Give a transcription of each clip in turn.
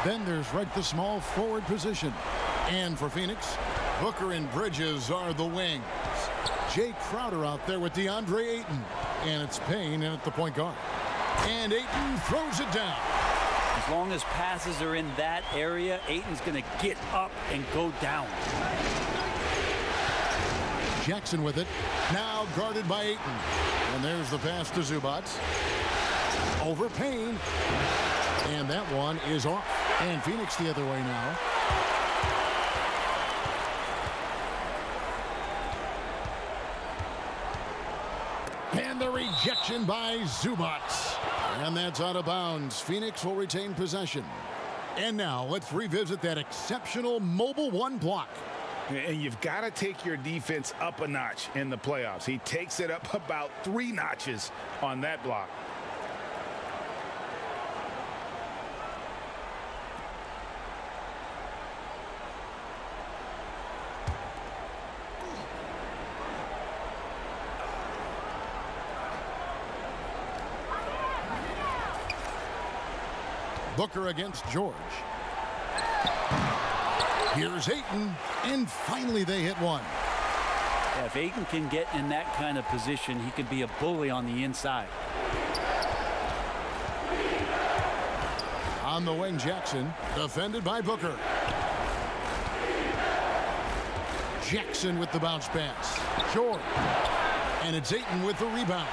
Then there's right the small forward position. And for Phoenix, Booker and Bridges are the wings. Jay Crowder out there with DeAndre Ayton. And it's Payne in at the point guard. And Ayton throws it down. As long as passes are in that area, Ayton's going to get up and go down. Jackson with it. Now guarded by Ayton. And there's the pass to Zubac. Over Payne. And that one is off. And Phoenix the other way now. And the rejection by Zubac. And that's out of bounds. Phoenix will retain possession. And now let's revisit that exceptional mobile one block. And you've got to take your defense up a notch in the playoffs. He takes it up about 3 notches on that block. Booker against George. Here's Ayton, and finally they hit one. Yeah, if Ayton can get in that kind of position, he can be a bully on the inside. On the wing, Jackson, defended by Booker. Jackson with the bounce pass. George. And it's Ayton with the rebound.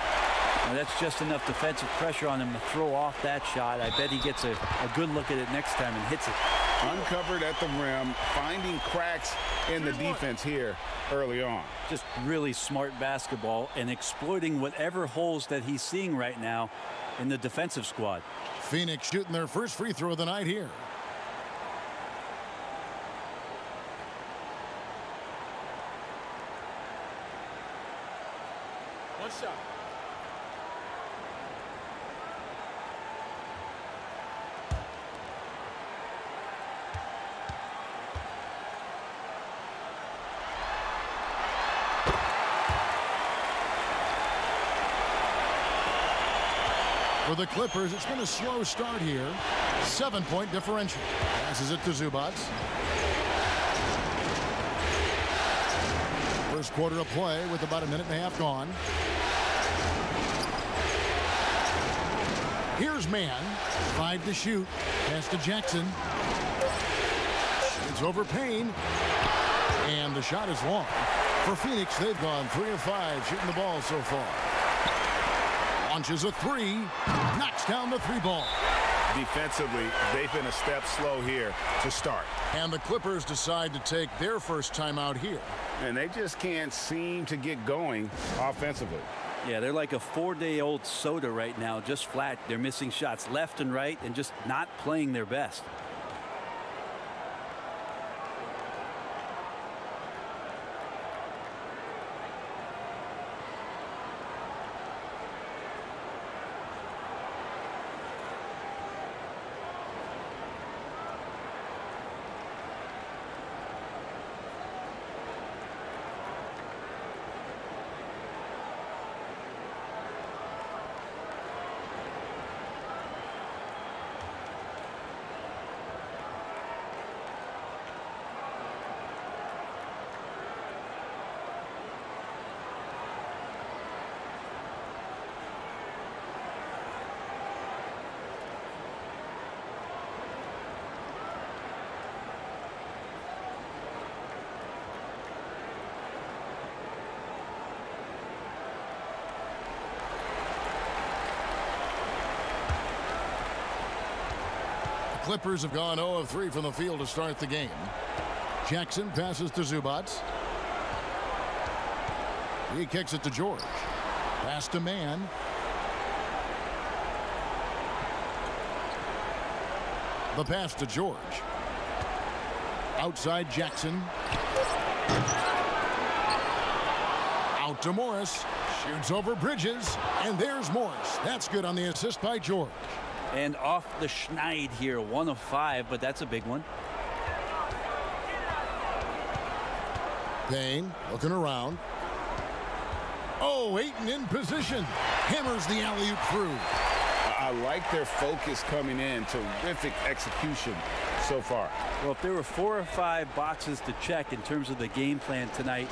Now that's just enough defensive pressure on him to throw off that shot. I bet he gets a good look at it next time and hits it. Uncovered at the rim, finding cracks in the defense here early on. Just really smart basketball and exploiting whatever holes that he's seeing right now in the defensive squad. Phoenix shooting their first free throw of the night here. One shot. For the Clippers, it's been a slow start here. 7-point differential. Passes it to Zubac. First quarter of play with about a minute and a half gone. Here's Mann. 5 to shoot. Pass to Jackson. It's over Payne. And the shot is long. For Phoenix, they've gone 3 of 5 shooting the ball so far. Launches a 3. Knocks down the 3 ball. Defensively, they've been a step slow here to start. And the Clippers decide to take their first timeout here. And they just can't seem to get going offensively. Yeah, they're like a 4-day-old soda right now, just flat. They're missing shots left and right and just not playing their best. Clippers have gone 0 of 3 from the field to start the game. Jackson passes to Zubac. He kicks it to George. Pass to Mann. The pass to George. Outside Jackson. Out to Morris. Shoots over Bridges. And there's Morris. That's good on the assist by George. And off the schneid here, 1 of 5, but that's a big one. Payne looking around. Oh, Ayton in position. Hammers the alley-oop through. I I like their focus coming in. Terrific execution so far. Well, if there were 4 or 5 boxes to check in terms of the game plan tonight,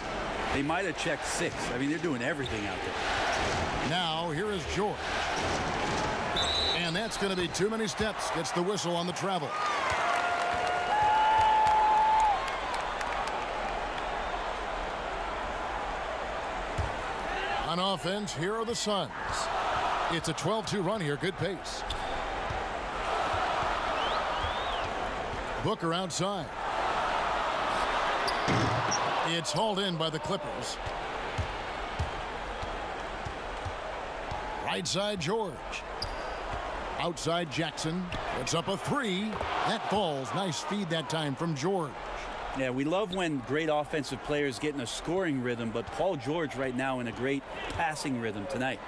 they might have checked 6. I mean, they're doing everything out there. Now, here is George. And that's going to be too many steps. Gets the whistle on the travel. On offense, here are the Suns. It's a 12-2 run here. Good pace. Booker outside. It's hauled in by the Clippers. Right side, George. Outside, Jackson. Puts up a 3. That falls. Nice feed that time from George. Yeah, we love when great offensive players get in a scoring rhythm, but Paul George right now in a great passing rhythm tonight.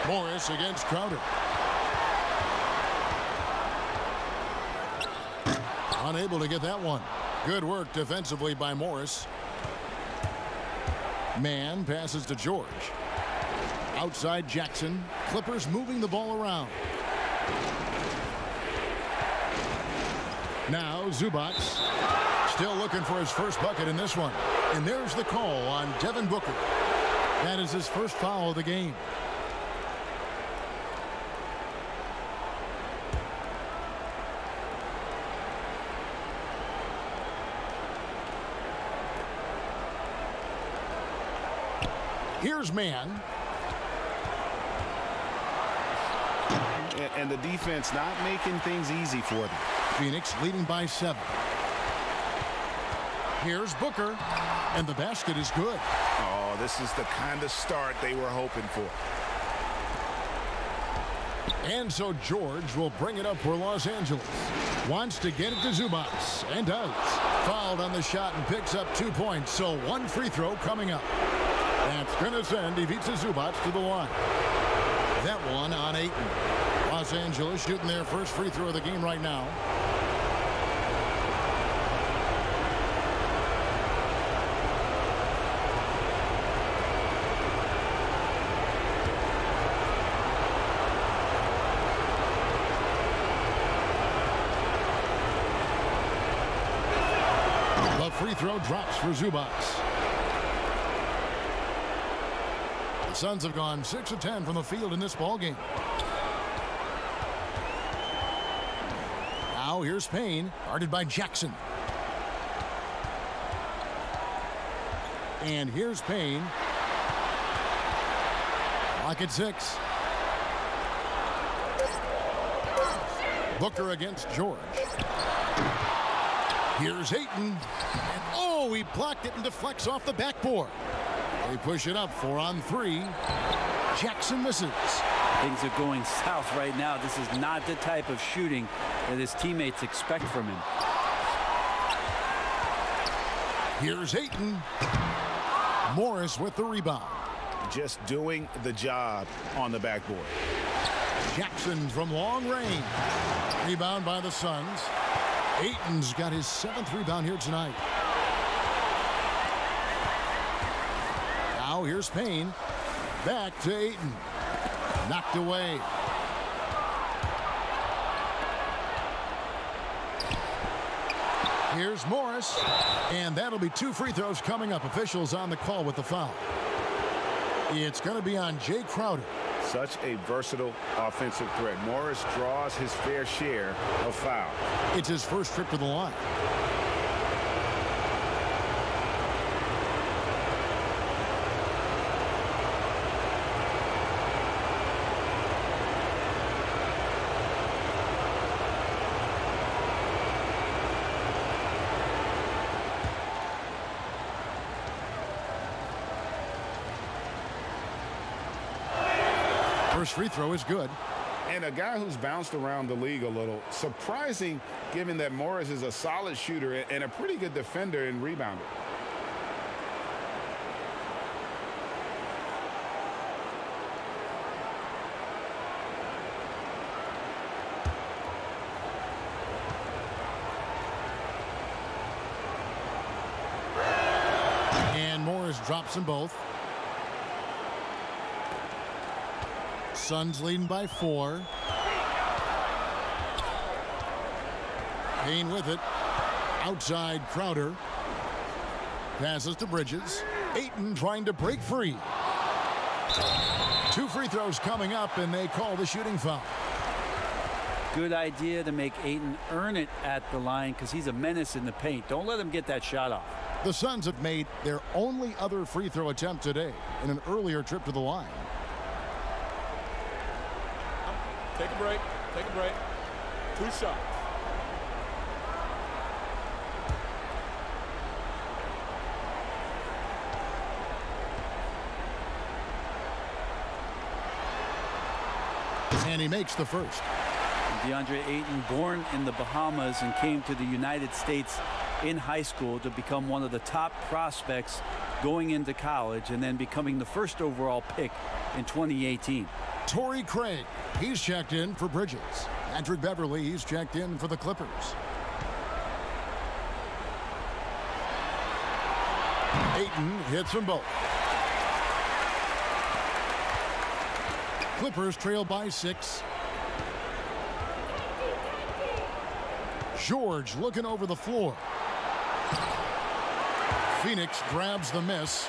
Morris against Crowder. Unable to get that one. Good work defensively by Morris. Man passes to George. Outside Jackson. Clippers moving the ball around. Now Zubac still looking for his first bucket in this one. And there's the call on Devin Booker. That is his first foul of the game. Here's man. And the defense not making things easy for them. Phoenix leading by 7. Here's Booker. And the basket is good. Oh, this is the kind of start they were hoping for. And so George will bring it up for Los Angeles. Wants to get it to Zubac. And does. Fouled on the shot and picks up 2 points. So 1 free throw coming up. That's going to send Ivica Zubac to the line. That one on Ayton. Los Angeles shooting their first free throw of the game right now. The free throw drops for Zubac. The Suns have gone 6 of 10 from the field in this ball game. Now here's Payne, guarded by Jackson. And here's Payne. Clock at 6. Booker against George. Here's Ayton. And oh, he blocked it and deflects off the backboard. They push it up 4 on 3. Jackson misses. Things are going south right now. This is not the type of shooting that his teammates expect from him. Here's Ayton. Morris with the rebound. Just doing the job on the backboard. Jackson from long range. Rebound by the Suns. Ayton's got his 7th rebound here tonight. Now here's Payne. Back to Ayton. Knocked away. Here's Morris. And that'll be 2 free throws coming up. Officials on the call with the foul. It's going to be on Jay Crowder. Such a versatile offensive threat. Morris draws his fair share of fouls. It's his first trip to the line. First free throw is good. And a guy who's bounced around the league a little. Surprising, given that Morris is a solid shooter and a pretty good defender and rebounder. And Morris drops them both. Suns leading by 4. Payne with it. Outside Crowder. Passes to Bridges. Ayton trying to break free. 2 free throws coming up, and they call the shooting foul. Good idea to make Ayton earn it at the line because he's a menace in the paint. Don't let him get that shot off. The Suns have made their only other free throw attempt today in an earlier trip to the line. Take a break. Take a break. 2 shots. And he makes the first. DeAndre Ayton, born in the Bahamas and came to the United States in high school to become one of the top prospects going into college and then becoming the first overall pick in 2018. Torrey Craig, he's checked in for Bridges. Patrick Beverly, he's checked in for the Clippers. Ayton hits them both. Clippers trail by 6. George looking over the floor. Phoenix grabs the miss.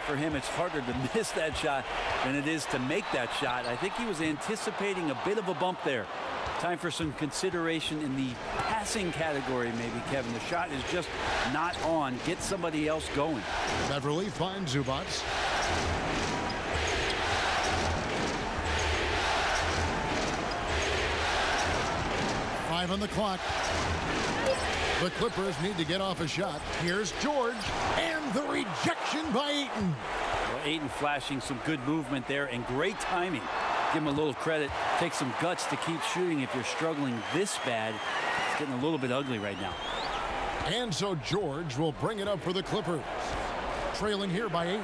For him, it's harder to miss that shot than it is to make that shot. I think he was anticipating a bit of a bump there. Time for some consideration in the passing category, maybe, Kevin. The shot is just not on. Get somebody else going. Beverly finds Zubac. Five on the clock. The Clippers need to get off a shot. Here's George, and the rejection by Ayton. Well, Ayton flashing some good movement there and great timing. Give him a little credit. Take some guts to keep shooting if you're struggling this bad. It's getting a little bit ugly right now. And so George will bring it up for the Clippers. Trailing here by 8.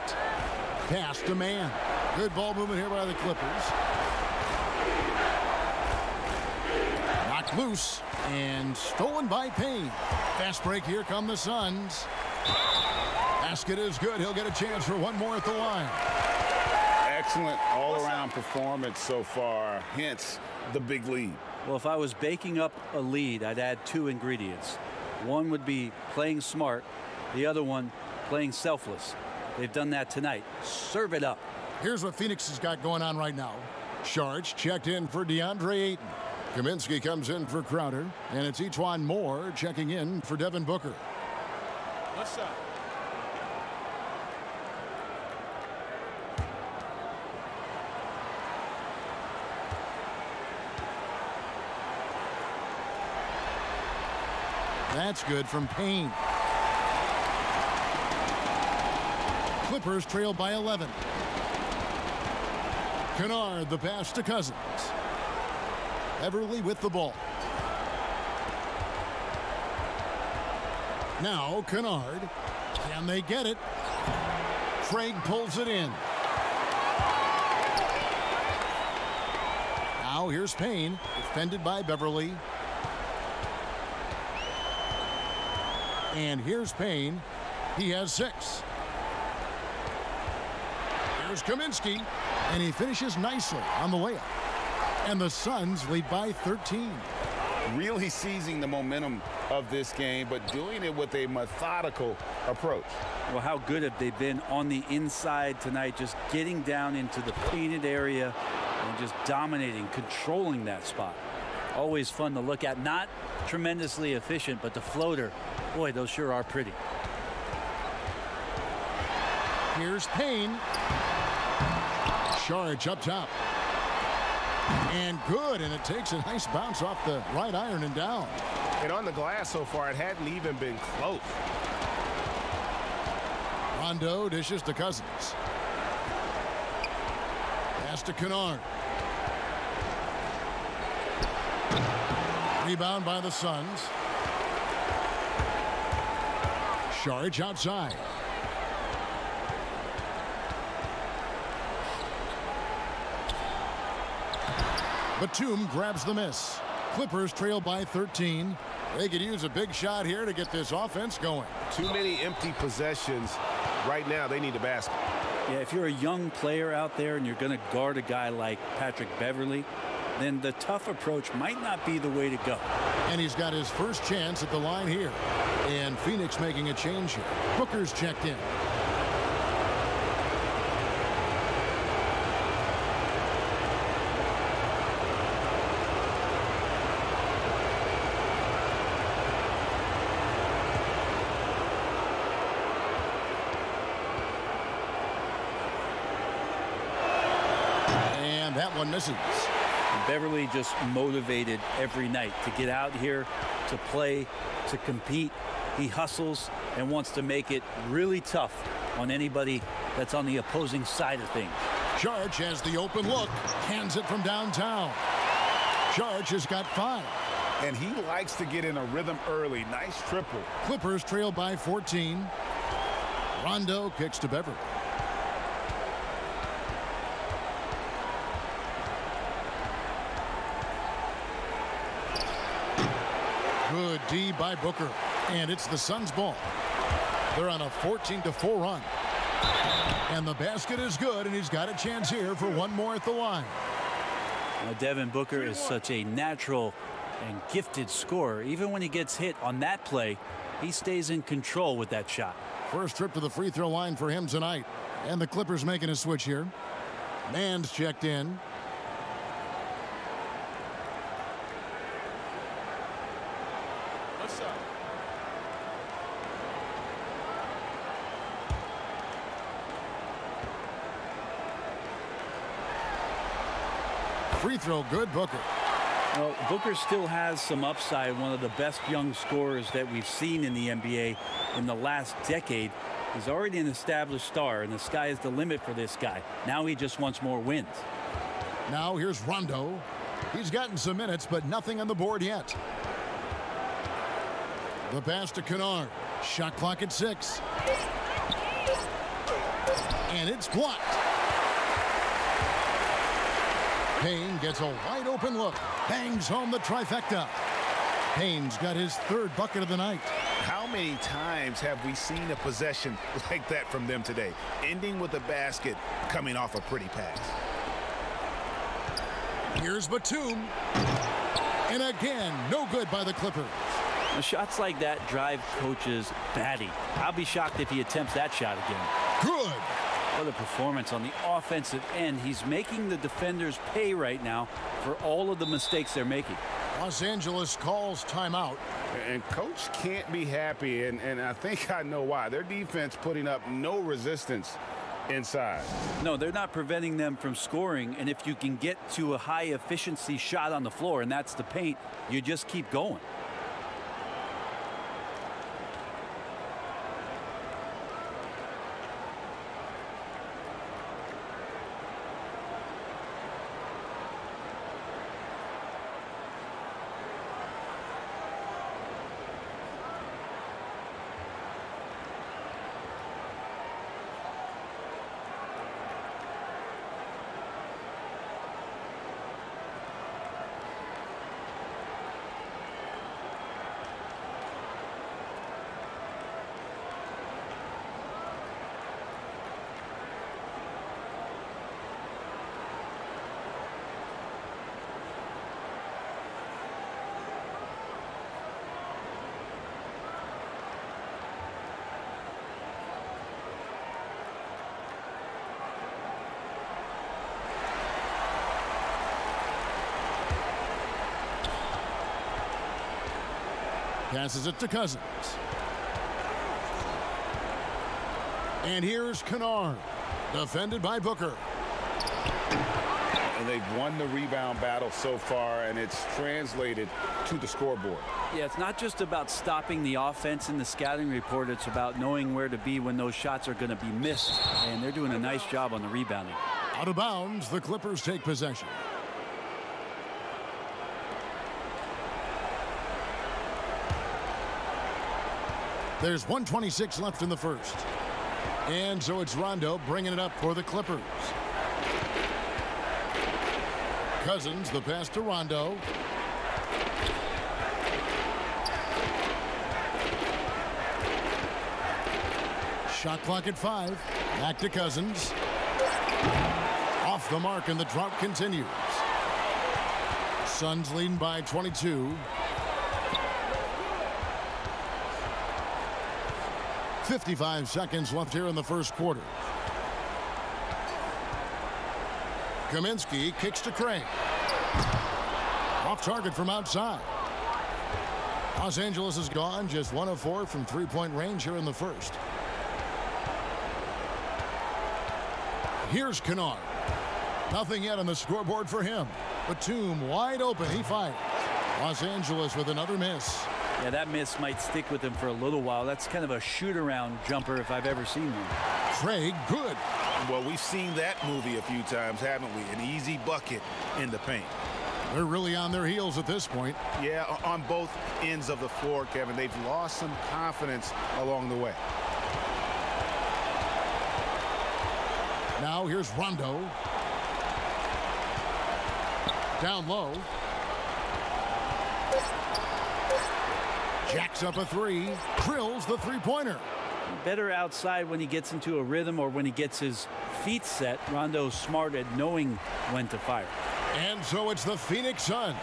Pass to man. Good ball movement here by the Clippers. Knocked loose and stolen by Payne. Fast break, here come the Suns. Basket is good. He'll get a chance for one more at the line. Excellent all-around performance so far, hence the big lead. Well, if I was baking up a lead, I'd add 2 ingredients. One would be playing smart. The other one, playing selfless. They've done that tonight. Serve it up. Here's what Phoenix has got going on right now. Sharch checked in for DeAndre Ayton. Kaminsky comes in for Crowder. And it's Etuan Moore checking in for Devin Booker. Let's shot. That's good from Payne. Clippers trail by 11. Kennard, the pass to Cousins. Beverly with the ball. Now Kennard. Can they get it? Craig pulls it in. Now here's Payne, defended by Beverly. And here's Payne. He has 6. Here's Kaminsky, and he finishes nicely on the layup. And the Suns lead by 13. Really seizing the momentum of this game, but doing it with a methodical approach. Well, how good have they been on the inside tonight, just getting down into the painted area and just dominating, controlling that spot. Always fun to look at. Not tremendously efficient, but the floater, boy, those sure are pretty. Here's Payne. Charge up top. And good, and it takes a nice bounce off the right iron and down. And on the glass so far, it hadn't even been close. Rondo dishes to Cousins. Pass to Kennard. Rebound by the Suns. Charge outside. Batum grabs the miss. Clippers trail by 13. They could use a big shot here to get this offense going. Too many empty possessions. Right now, they need a basket. Yeah, if you're a young player out there and you're going to guard a guy like Patrick Beverly, then the tough approach might not be the way to go. And he's got his first chance at the line here. And Phoenix making a change here. Booker's checked in. And that one misses. Beverly just motivated every night to get out here, to play, to compete. He hustles and wants to make it really tough on anybody that's on the opposing side of things. Charge has the open look. Hands it from downtown. Charge has got 5. And he likes to get in a rhythm early. Nice triple. Clippers trail by 14. Rondo kicks to Beverly. Good D by Booker. And it's the Suns' ball. They're on a 14-4 run. And the basket is good, and he's got a chance here for one more at the line. Now, Devin Booker is such a natural and gifted scorer. Even when he gets hit on that play, he stays in control with that shot. First trip to the free throw line for him tonight. And the Clippers making a switch here. Mann's checked in. What's up? Free throw good, Booker. Well, Booker still has some upside, one of the best young scorers that we've seen in the NBA in the last decade. He's already an established star, and the sky is the limit for this guy. Now he just wants more wins. Now here's Rondo. He's gotten some minutes, but nothing on the board yet. The pass to Kennard. Shot clock at 6. And it's blocked. Payne gets a wide open look. Bangs home the trifecta. Payne's got his 3rd bucket of the night. How many times have we seen a possession like that from them today? Ending with a basket, coming off a pretty pass. Here's Batum. And again, no good by the Clippers. Now, shots like that drive coaches batty. I'll be shocked if he attempts that shot again. Good. What a performance on the offensive end. He's making the defenders pay right now for all of the mistakes they're making. Los Angeles calls timeout. And coach can't be happy, and I think I know why. Their defense putting up no resistance inside. No, they're not preventing them from scoring, and if you can get to a high efficiency shot on the floor, and that's the paint, you just keep going. Passes it to Cousins. And here's Kennard. Defended by Booker. And they've won the rebound battle so far, and it's translated to the scoreboard. Yeah, it's not just about stopping the offense in the scouting report. It's about knowing where to be when those shots are going to be missed. And they're doing a nice job on the rebounding. Out of bounds, the Clippers take possession. There's 1:26 left in the first. And so it's Rondo bringing it up for the Clippers. Cousins, the pass to Rondo. Shot clock at 5. Back to Cousins. Off the mark, and the drought continues. Suns leading by 22. 55 seconds left here in the first quarter. Kaminsky kicks to Craig. Off target from outside. Los Angeles is gone, just 1 of 4 from three-point range here in the first. Here's Kennard. Nothing yet on the scoreboard for him. Batum wide open. He fires. Los Angeles with another miss. Yeah, that miss might stick with him for a little while. That's kind of a shoot-around jumper if I've ever seen one. Craig, good. Well, we've seen that movie a few times, haven't we? An easy bucket in the paint. They're really on their heels at this point. Yeah, on both ends of the floor, Kevin. They've lost some confidence along the way. Now here's Rondo. Down low. Jacks up a 3. Drills the three-pointer. Better outside when he gets into a rhythm or when he gets his feet set. Rondo's smart at knowing when to fire. And so it's the Phoenix Suns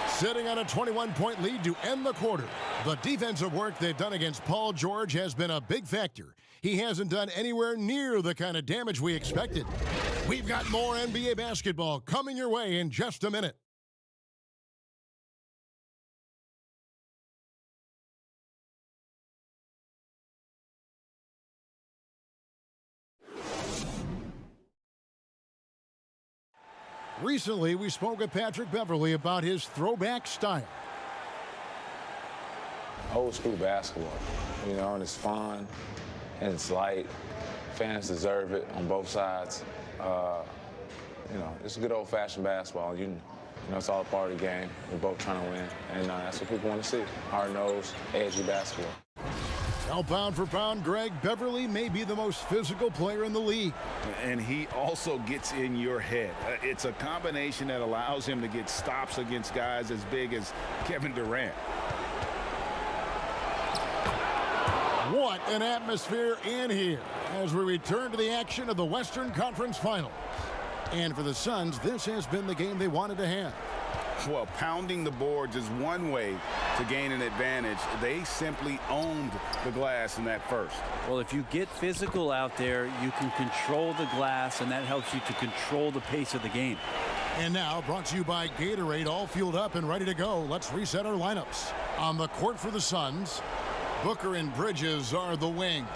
sitting on a 21-point lead to end the quarter. The defensive work they've done against Paul George has been a big factor. He hasn't done anywhere near the kind of damage we expected. We've got more NBA basketball coming your way in just a minute. Recently, we spoke with Patrick Beverley about his throwback style. Old school basketball, and it's fun and it's light. Fans deserve it on both sides. It's a good old-fashioned basketball. It's all a part of the game. We're both trying to win, and that's what people want to see. Hard-nosed, edgy basketball. Well, pound for pound, Greg, Beverley may be the most physical player in the league. And he also gets in your head. It's a combination that allows him to get stops against guys as big as Kevin Durant. What an atmosphere in here as we return to the action of the Western Conference Finals. And for the Suns, this has been the game they wanted to have. Well, pounding the boards is one way to gain an advantage. They simply owned the glass in that first. Well, if you get physical out there, you can control the glass, and that helps you to control the pace of the game. And now, brought to you by Gatorade, all fueled up and ready to go. Let's reset our lineups. On the court for the Suns, Booker and Bridges are the wings.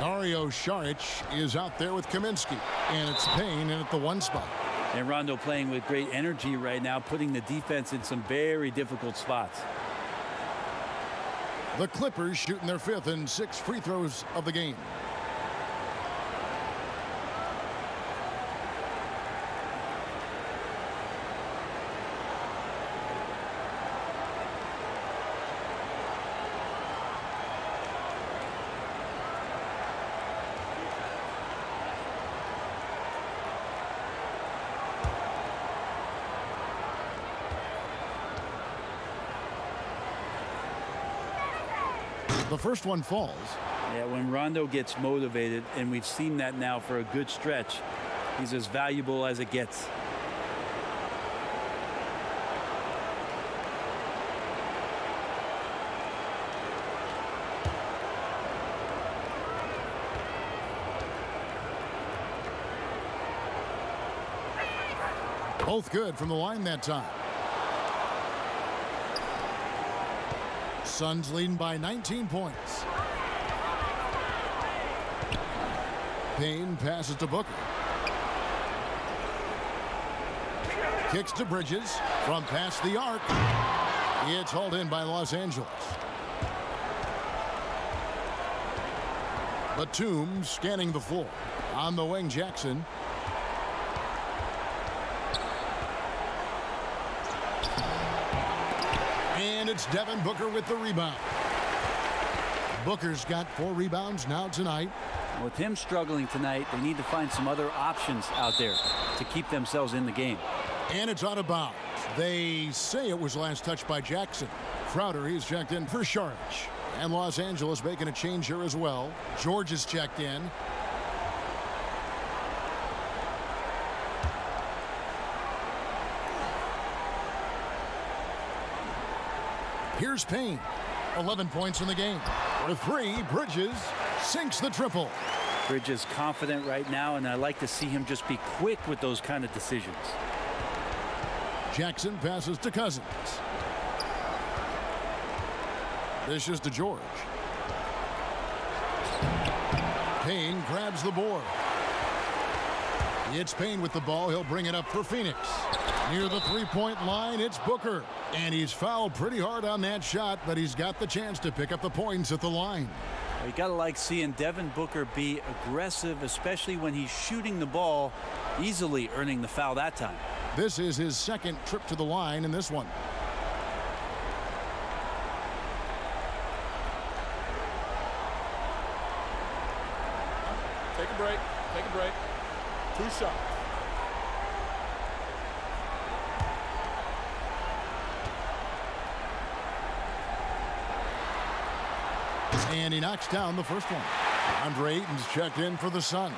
Dario Saric is out there with Kaminsky, and it's Payne in at the 1 spot. And Rondo playing with great energy right now, putting the defense in some very difficult spots. The Clippers shooting their 5th and 6th free throws of the game. The first one falls. Yeah, when Rondo gets motivated, and we've seen that now for a good stretch, he's as valuable as it gets. Both good from the line that time. Suns leading by 19 points. Payne passes to Booker. Kicks to Bridges from past the arc. It's hauled in by Los Angeles. Batum scanning the floor. On the wing, Jackson. And it's Devin Booker with the rebound. Booker's got 4 rebounds now tonight. With him struggling tonight, they need to find some other options out there to keep themselves in the game. And it's out of bounds. They say it was last touched by Jackson. Crowder, he's checked in for Saric. And Los Angeles making a change here as well. George is checked in. Here's Payne. 11 points in the game. For three, Bridges sinks the triple. Bridges confident right now, and I like to see him just be quick with those kind of decisions. Jackson passes to Cousins. Dishes to George. Payne grabs the board. It's Payne with the ball. He'll bring it up for Phoenix. Near the three-point line, it's Booker. And he's fouled pretty hard on that shot, but he's got the chance to pick up the points at the line. You got to like seeing Devin Booker be aggressive, especially when he's shooting the ball, easily earning the foul that time. This is his second trip to the line in this one. Take a break. Take a break. 2 shots. And he knocks down the first one. Andre Ayton's checked in for the Suns.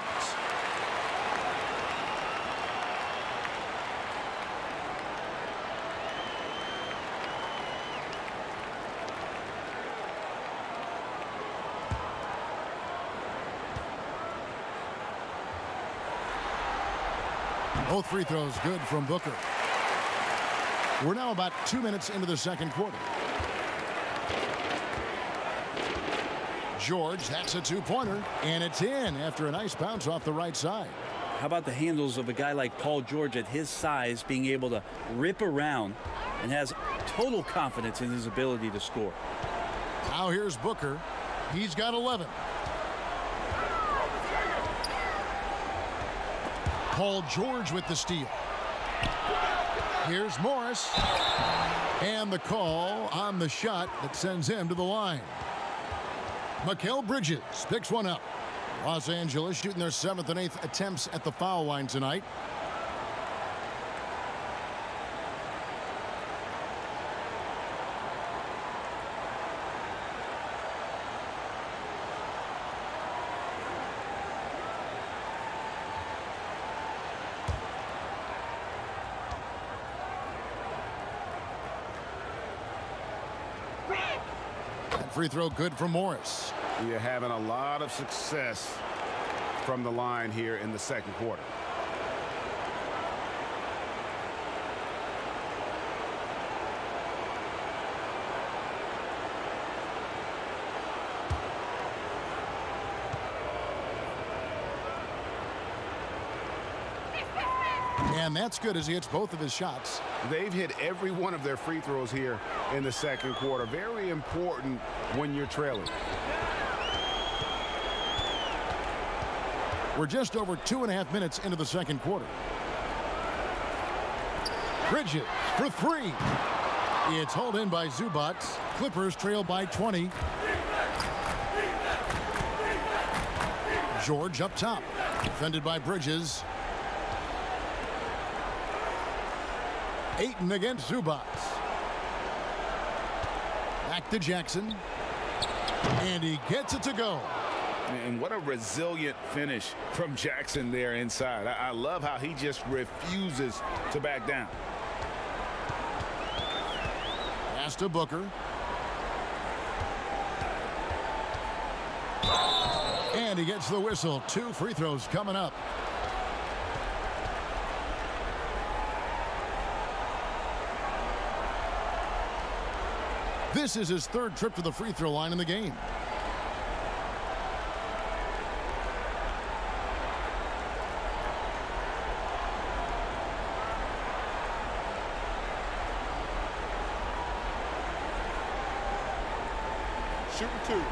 Both free throws good from Booker. We're now about 2 minutes into the second quarter. George, that's a two-pointer, and it's in after a nice bounce off the right side. How about the handles of a guy like Paul George at his size being able to rip around and has total confidence in his ability to score. Now here's Booker. He's got 11. Paul George with the steal. Here's Morris. And the call on the shot that sends him to the line. Mikal Bridges picks one up. Los Angeles shooting their 7th and 8th attempts at the foul line tonight. Free throw good for Morris. You're having a lot of success from the line here in the second quarter. And that's good as he hits both of his shots. They've hit every one of their free throws here in the second quarter. Very important when you're trailing. We're just over 2.5 minutes into the second quarter. Bridges for three. It's hauled in by Zubac. Clippers trail by 20. George up top. Defended by Bridges. Ayton against Zubac. Back to Jackson. And he gets it to go. And what a resilient finish from Jackson there inside. I love how he just refuses to back down. Pass to Booker. And he gets the whistle. 2 free throws coming up. This is his 3rd trip to the free throw line in the game. Shooting 2.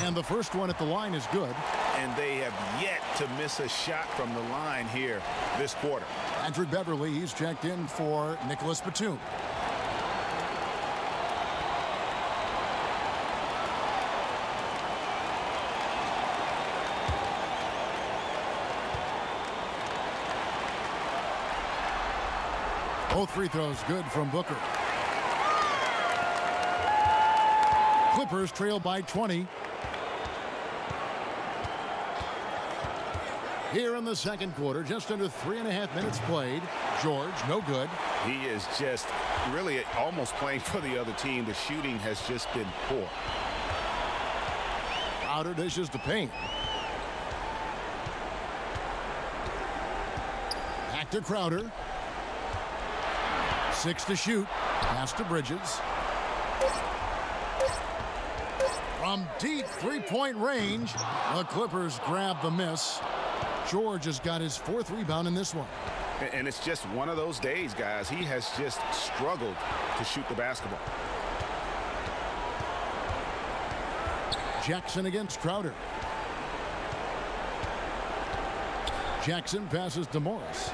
And the first one at the line is good. And they have yet to miss a shot from the line here this quarter. Patrick Beverly, he's checked in for Nicholas Batum. Both free throws good from Booker. Clippers trail by 20. Here in the second quarter, just under 3.5 minutes played. George, no good. He is just really almost playing for the other team. The shooting has just been poor. Crowder dishes to Payne. Back to Crowder. 6 to shoot. Pass to Bridges. From deep three-point range, the Clippers grab the miss. George has got his 4th rebound in this one. And it's just one of those days, guys. He has just struggled to shoot the basketball. Jackson against Crowder. Jackson passes to Morris.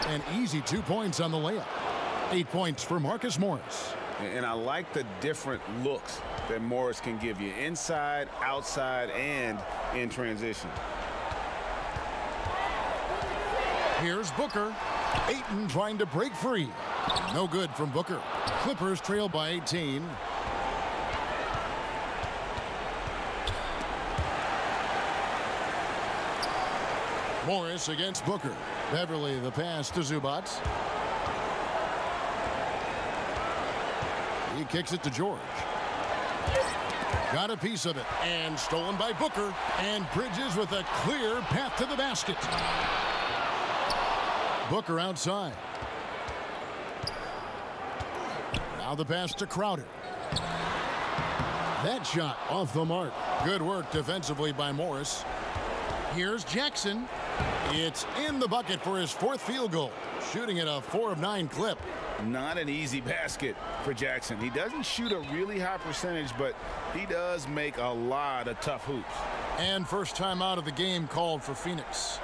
An easy 2 points on the layup. 8 points for Marcus Morris. And I like the different looks that Morris can give you. Inside, outside, and in transition. Here's Booker. Ayton trying to break free. No good from Booker. Clippers trail by 18. Morris against Booker. Beverly the pass to Zubac. He kicks it to George. Got a piece of it and stolen by Booker, and Bridges with a clear path to the basket. Booker outside. Now the pass to Crowder. That shot off the mark. Good work defensively by Morris. Here's Jackson. It's in the bucket for his 4th field goal. Shooting at a 4 of 9 clip. Not an easy basket for Jackson. He doesn't shoot a really high percentage, but he does make a lot of tough hoops. And first time out of the game called for Phoenix.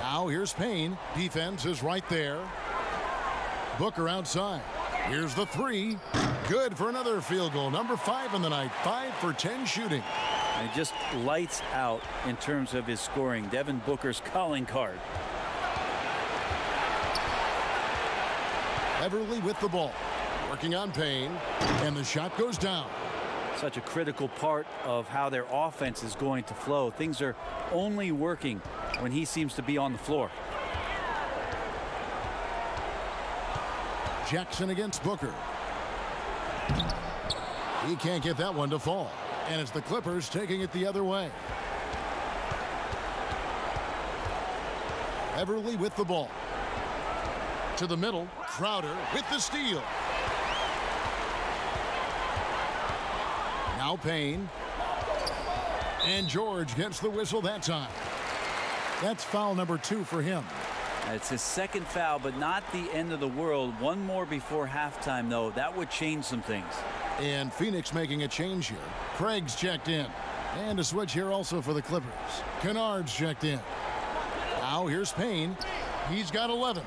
Now here's Payne. Defense is right there. Booker outside. Here's the 3. Good for another field goal. Number 5 in the night. 5 for 10 shooting. And just lights out in terms of his scoring. Devin Booker's calling card. Everly with the ball. Working on Payne. And the shot goes down. Such a critical part of how their offense is going to flow. Things are only working when he seems to be on the floor. Jackson against Booker. He can't get that one to fall. And it's the Clippers taking it the other way. Everly with the ball. To the middle. Crowder with the steal. Now Payne. And George gets the whistle that time. That's foul number 2 for him. It's his 2nd foul, but not the end of the world. One more before halftime, though. That would change some things. And Phoenix making a change here. Craig's checked in. And a switch here also for the Clippers. Kennard's checked in. Now here's Payne. He's got 11.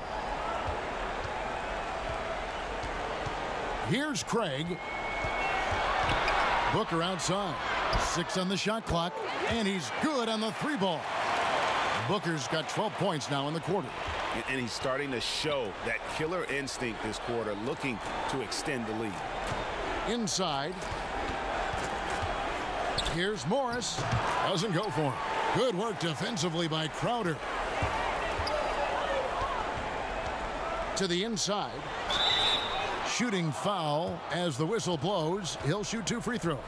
Here's Craig. Booker outside. 6 on the shot clock. And he's good on the 3 ball. Booker's got 12 points now in the quarter. And he's starting to show that killer instinct this quarter, looking to extend the lead. Inside. Here's Morris. Doesn't go for him. Good work defensively by Crowder. To the inside. Shooting foul as the whistle blows. He'll shoot 2 free throws.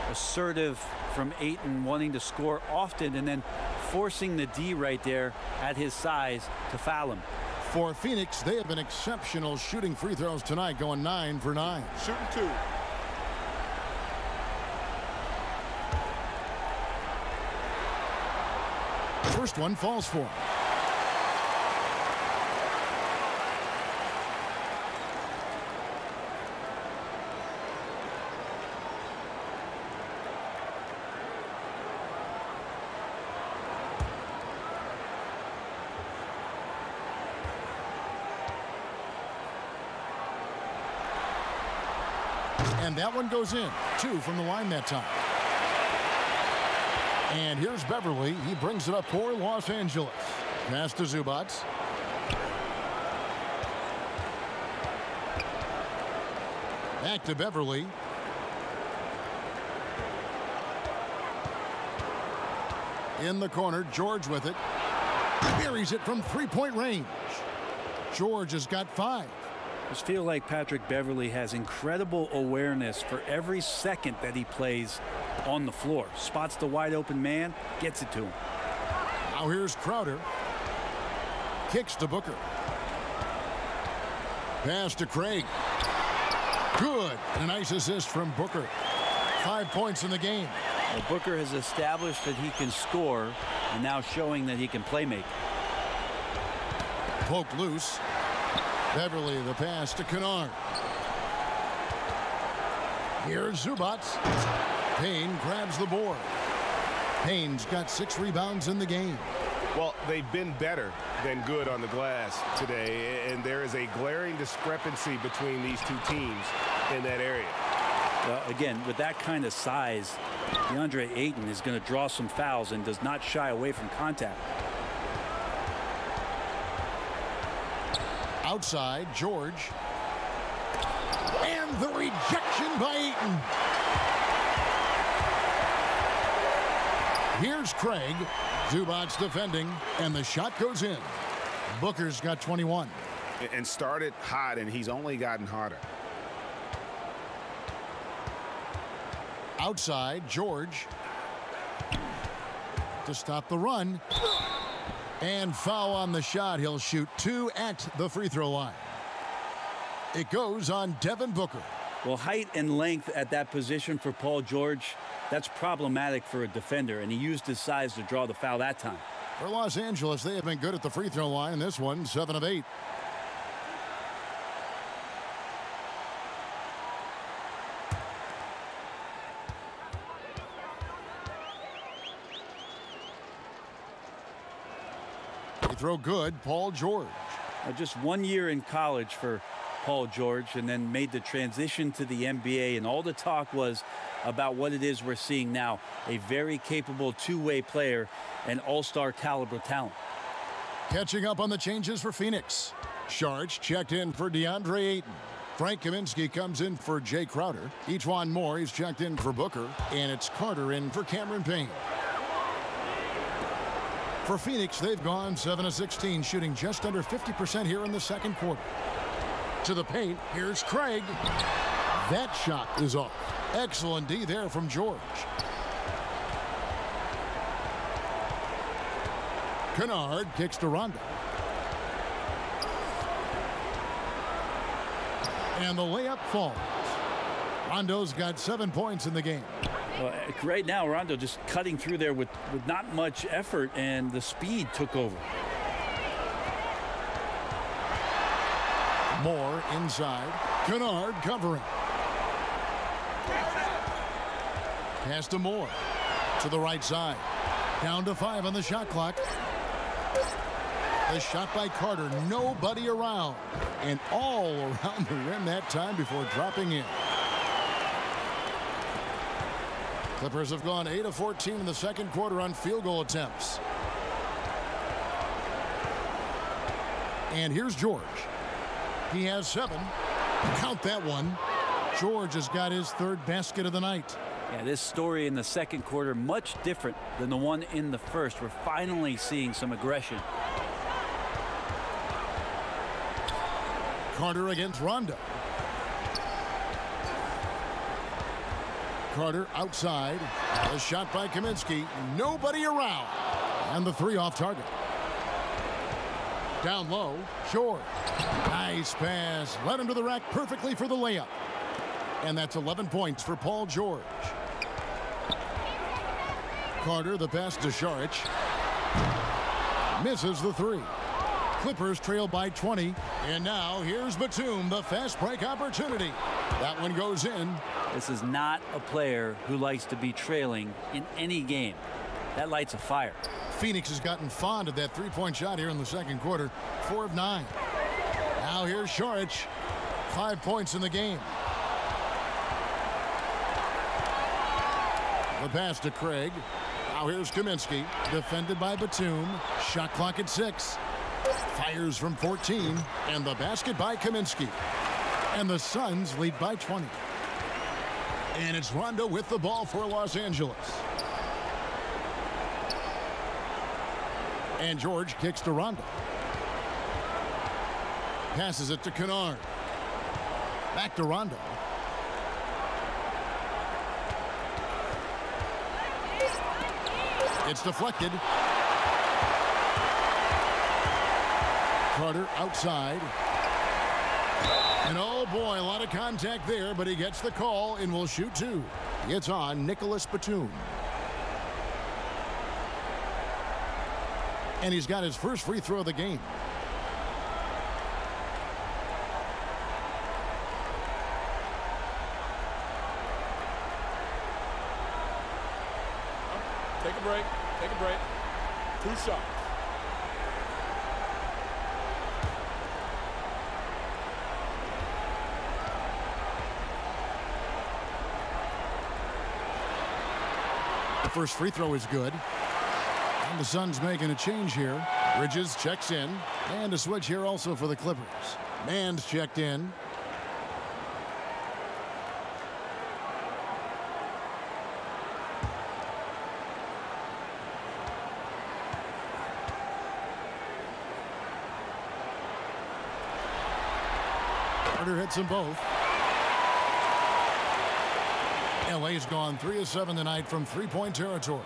assertive from Ayton, wanting to score often and then forcing the D right there at his size to foul him. For Phoenix, they have been exceptional shooting free throws tonight, going 9 for 9. Shooting 2. First one falls for him. And that one goes in. 2 from the line that time. And here's Beverly. He brings it up for Los Angeles. Pass to Zubac. Back to Beverly. In the corner, George with it. Buries it from three-point range. George has got 5. I just feel like Patrick Beverly has incredible awareness for every second that he plays on the floor. Spots the wide open man, gets it to him. Now here's Crowder. Kicks to Booker. Pass to Craig. Good. A nice assist from Booker. 5 points in the game. Well, Booker has established that he can score and now showing that he can play make. Poked loose. Beverly, the pass to Kennard. Here's Zubac. Payne grabs the board. Payne's got 6 rebounds in the game. Well, they've been better than good on the glass today, and there is a glaring discrepancy between these two teams in that area. Well, again, with that kind of size, DeAndre Ayton is going to draw some fouls and does not shy away from contact. Outside, George. And the rejection by Ayton. Here's Craig. Zubac defending, and the shot goes in. Booker's got 21. And started hot, and he's only gotten hotter. Outside, George. To stop the run. And foul on the shot. He'll shoot 2 at the free throw line. It goes on Devin Booker. Well, height and length at that position for Paul George, that's problematic for a defender, and he used his size to draw the foul that time. For Los Angeles, they have been good at the free throw line. This one, 7 of 8. They throw good, Paul George. Just 1 year in college for Paul George, and then made the transition to the NBA, and all the talk was about what it is we're seeing now, a very capable two-way player and all-star caliber talent. Catching up on the changes for Phoenix. Sharch checked in for DeAndre Ayton. Frank Kaminsky comes in for Jay Crowder. Ejuan Moore, he's checked in for Booker. And it's Carter in for Cameron Payne. For Phoenix, they've gone 7 of 16, shooting just under 50% here in the second quarter. To the paint, here's Craig. That shot is off. Excellent D there from George. Kennard kicks to Rondo. And the layup falls. Rondo's got 7 points in the game. Well, right now, Rondo just cutting through there with not much effort, and the speed took over. Moore inside. Kennard covering. Pass to Moore. To the right side. Down to 5 on the shot clock. The shot by Carter. Nobody around. And all around the rim that time before dropping in. Clippers have gone 8 of 14 in the second quarter on field goal attempts. And here's George. He has 7. Count that one. George has got his 3rd basket of the night. Yeah, this story in the second quarter much different than the one in the first. We're finally seeing some aggression. Carter against Rondo. Carter outside. A shot by Kaminsky. Nobody around. And the three off target. Down low. Short. Nice pass. Led him to the rack perfectly for the layup. And that's 11 points for Paul George. Carter, the pass to Šarić. Misses the three. Clippers trail by 20. And now here's Batum, the fast break opportunity. That one goes in. This is not a player who likes to be trailing in any game. That lights a fire. Phoenix has gotten fond of that three-point shot here in the second quarter. 4 of 9. Now here's Šarić. 5 points in the game. The pass to Craig. Now here's Kaminsky. Defended by Batum. Shot clock at 6. Fires from 14. And the basket by Kaminsky. And the Suns lead by 20. And it's Rondo with the ball for Los Angeles. And George kicks to Rondo. Passes it to Kennard. Back to Rondo. It's deflected. Carter outside. And oh boy, a lot of contact there, but he gets the call and will shoot two. It's on Nicholas Batum. And he's got his first free throw of the game. Take a break. Take a break. 2 shots. The first free throw is good. And the Suns making a change here. Bridges checks in. And a switch here also for the Clippers. Mann's checked in. Carter hits them both. LA's gone 3 of 7 tonight from three-point territory.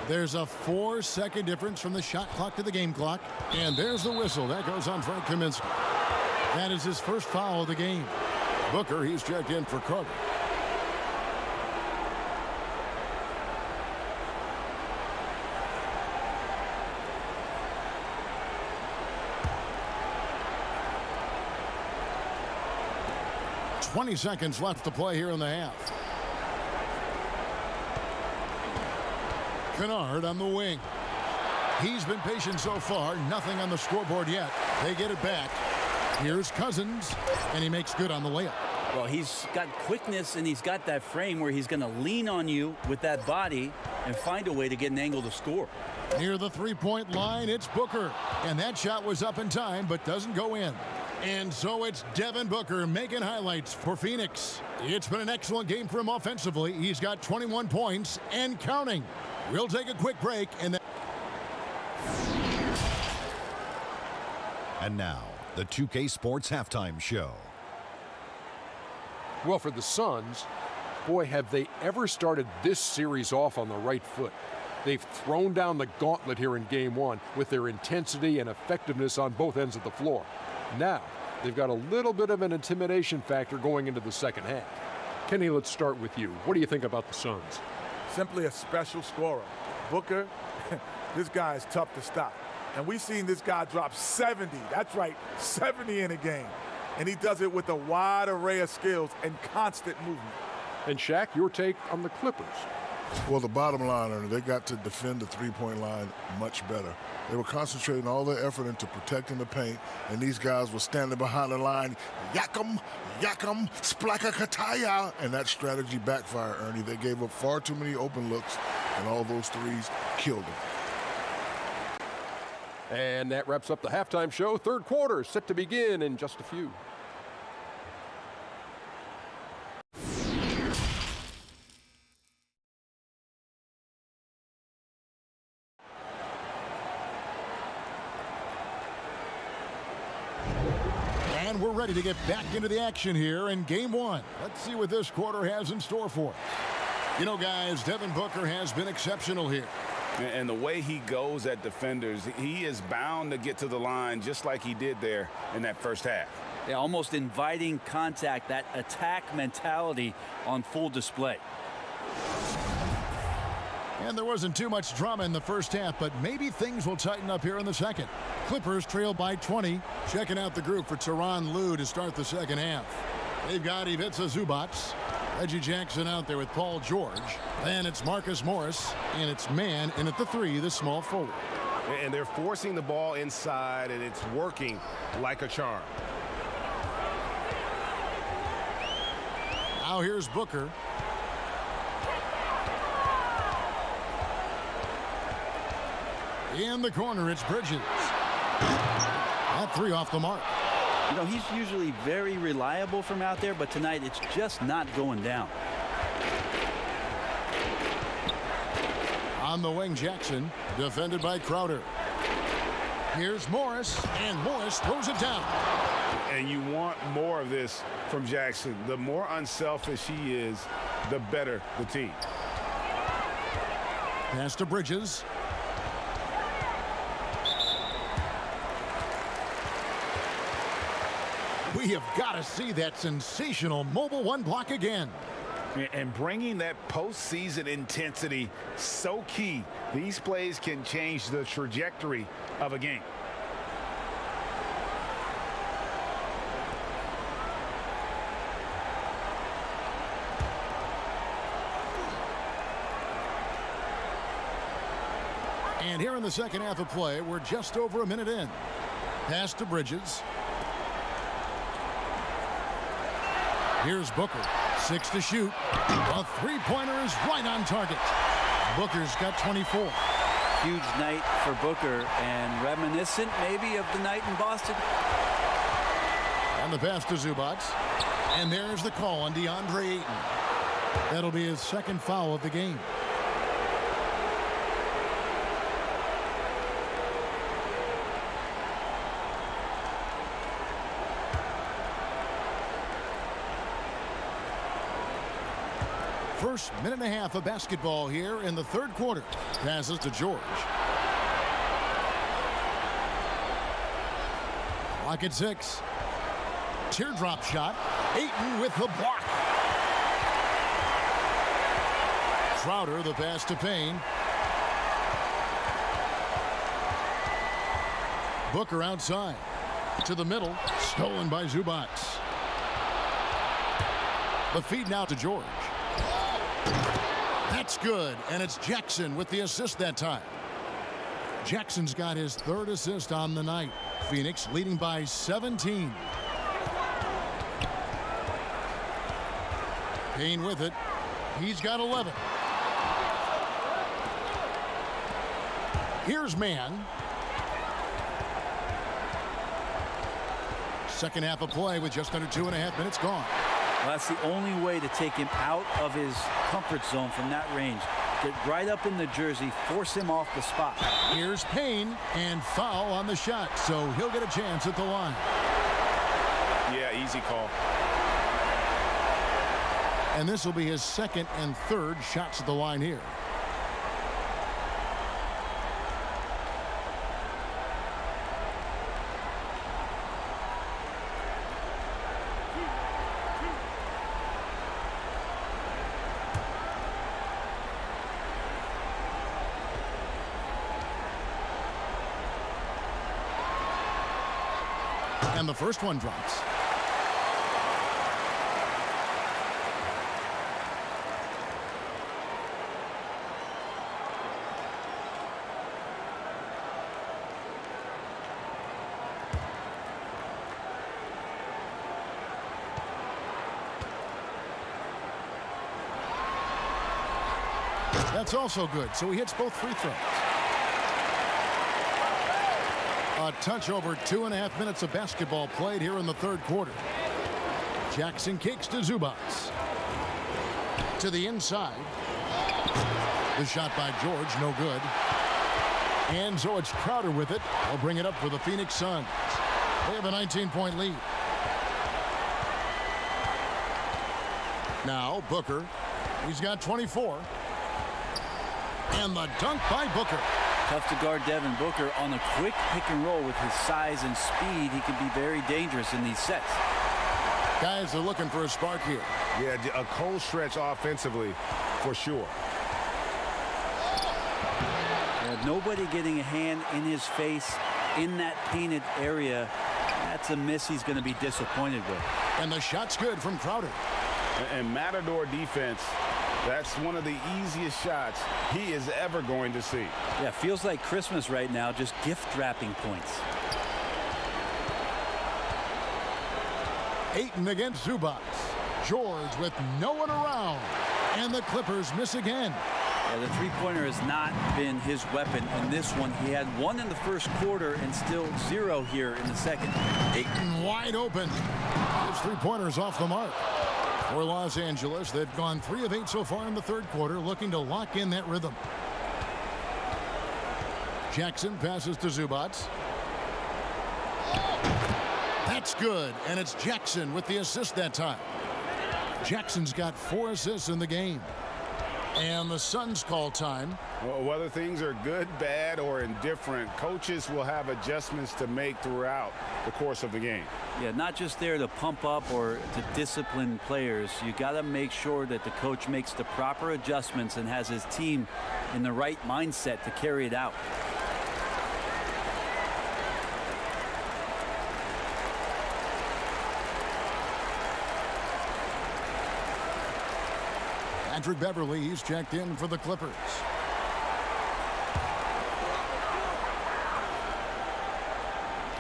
There's a 4-second difference from the shot clock to the game clock. And there's the whistle. That goes on Frank Kaminsky. That is his first foul of the game. Booker, he's checked in for Carter. Seconds left to play here in the half. Kennard on the wing. He's been patient so far. Nothing on the scoreboard yet. They get it back. Here's Cousins, and he makes good on the layup. Well, he's got quickness, and he's got that frame where he's going to lean on you with that body and find a way to get an angle to score. Near the three-point line, it's Booker. And that shot was up in time, but doesn't go in. And so it's Devin Booker making highlights for Phoenix. It's been an excellent game for him offensively. He's got 21 points and counting. We'll take a quick break and then. And now, the 2K Sports Halftime Show. Well, for the Suns, boy, have they ever started this series off on the right foot. They've thrown down the gauntlet here in Game 1 with their intensity and effectiveness on both ends of the floor. Now, they've got a little bit of an intimidation factor going into the second half. Kenny, let's start with you. What do you think about the Suns? Simply a special scorer. Booker, this guy is tough to stop. And we've seen this guy drop 70. That's right, 70 in a game. And he does it with a wide array of skills and constant movement. And Shaq, your take on the Clippers? Well, the bottom line, Ernie, they got to defend the three-point line much better. They were concentrating all their effort into protecting the paint, and these guys were standing behind the line, yakum, splaka kataya, and that strategy backfired, Ernie. They gave up far too many open looks, and all those threes killed them. And that wraps up the halftime show. Third quarter set to begin in just a few. And we're ready to get back into the action here in Game 1. Let's see what this quarter has in store for us. You know, guys, Devin Booker has been exceptional here. And the way he goes at defenders, he is bound to get to the line just like he did there in that first half. Yeah, almost inviting contact, that attack mentality on full display. And there wasn't too much drama in the first half, but maybe things will tighten up here in the second. Clippers trail by 20. Checking out the group for Tyronn Lue to start the second half. They've got Ivica Zubac, Reggie Jackson out there with Paul George. Then it's Marcus Morris, and it's man in at the 3, the small forward. And they're forcing the ball inside, and it's working like a charm. Now here's Booker. In the corner, it's Bridges. That 3 off the mark. You know, he's usually very reliable from out there, but tonight it's just not going down. On the wing, Jackson, defended by Crowder. Here's Morris, and Morris throws it down. And you want more of this from Jackson. The more unselfish he is, the better the team. Pass to Bridges. We have got to see that sensational mobile 1 block again. And bringing that postseason intensity, so key. These plays can change the trajectory of a game. And here in the second half of play, we're just over a minute in. Pass to Bridges. Here's Booker. 6 to shoot. A 3-pointer is right on target. Booker's got 24. Huge night for Booker, and reminiscent maybe of the night in Boston. On the pass to Zubac. And there's the call on DeAndre Ayton. That'll be his second foul of the game. First minute and a half of basketball here in the third quarter. Passes to George. Clock at 6. Teardrop shot. Ayton with the block. Crowder, the pass to Payne. Booker outside. To the middle. Stolen by Zubac. The feed now to George. That's good, and it's Jackson with the assist that time. Jackson's got his 3rd assist on the night. Phoenix leading by 17. Payne with it. He's got 11. Here's man. Second half of play with just under 2.5 minutes gone. Well, that's the only way to take him out of his comfort zone from that range. Get right up in the jersey, force him off the spot. Here's Payne, and foul on the shot, so he'll get a chance at the line. Yeah, easy call. And this will be his 2nd and 3rd shots at the line here. And the first one drops. That's also good, so he hits both free throws. A touch over 2.5 minutes of basketball played here in the third quarter. Jackson kicks to Zubac. To the inside. The shot by George, no good. And so it's Crowder with it. They'll bring it up for the Phoenix Suns. They have a 19-point lead. Now Booker. He's got 24. And the dunk by Booker. Tough to guard Devin Booker on a quick pick and roll. With his size and speed, he can be very dangerous in these sets. Guys are looking for a spark here. Yeah, a cold stretch offensively for sure. Nobody getting a hand in his face in that painted area. That's a miss he's going to be disappointed with. And the shot's good from Crowder. And Matador defense, that's one of the easiest shots he is ever going to see. Yeah, feels like Christmas right now, just gift wrapping points. Ayton against Zubac. George with no one around. And the Clippers miss again. Yeah, the three-pointer has not been his weapon in this one. He had one in the first quarter and still 0 here in the second. Ayton wide open. His three-pointer's off the mark. For Los Angeles, they've gone 3 of 8 so far in the third quarter, looking to lock in that rhythm. Jackson passes to Zubac. That's good, and it's Jackson with the assist that time. Jackson's got 4 assists in the game. And the Suns call time. Well, whether things are good, bad, or indifferent, coaches will have adjustments to make throughout the course of the game. Yeah, not just there to pump up or to discipline players. You got to make sure that the coach makes the proper adjustments and has his team in the right mindset to carry it out. Patrick Beverly, he's checked in for the Clippers.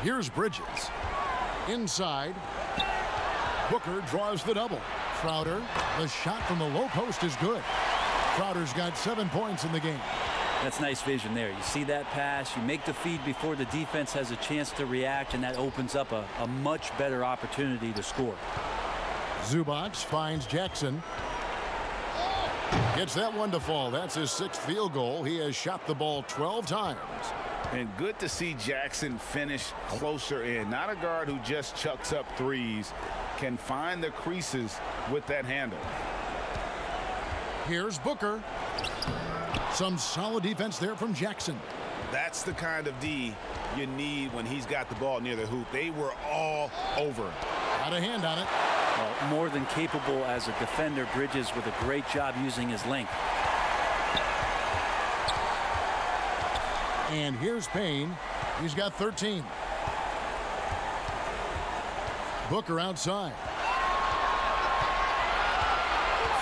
Here's Bridges. Inside. Booker draws the double. Crowder, the shot from the low post is good. Crowder's got 7 points in the game. That's nice vision there. You see that pass, you make the feed before the defense has a chance to react, and that opens up a much better opportunity to score. Zubac finds Jackson. Gets that one to fall. That's his 6th field goal. He has shot the ball 12 times. And good to see Jackson finish closer in. Not a guard who just chucks up threes. Can find the creases with that handle. Here's Booker. Some solid defense there from Jackson. That's the kind of D you need when he's got the ball near the hoop. They were all over him. Got a hand on it. Well, more than capable as a defender. Bridges with a great job using his length. And here's Payne. He's got 13. Booker outside.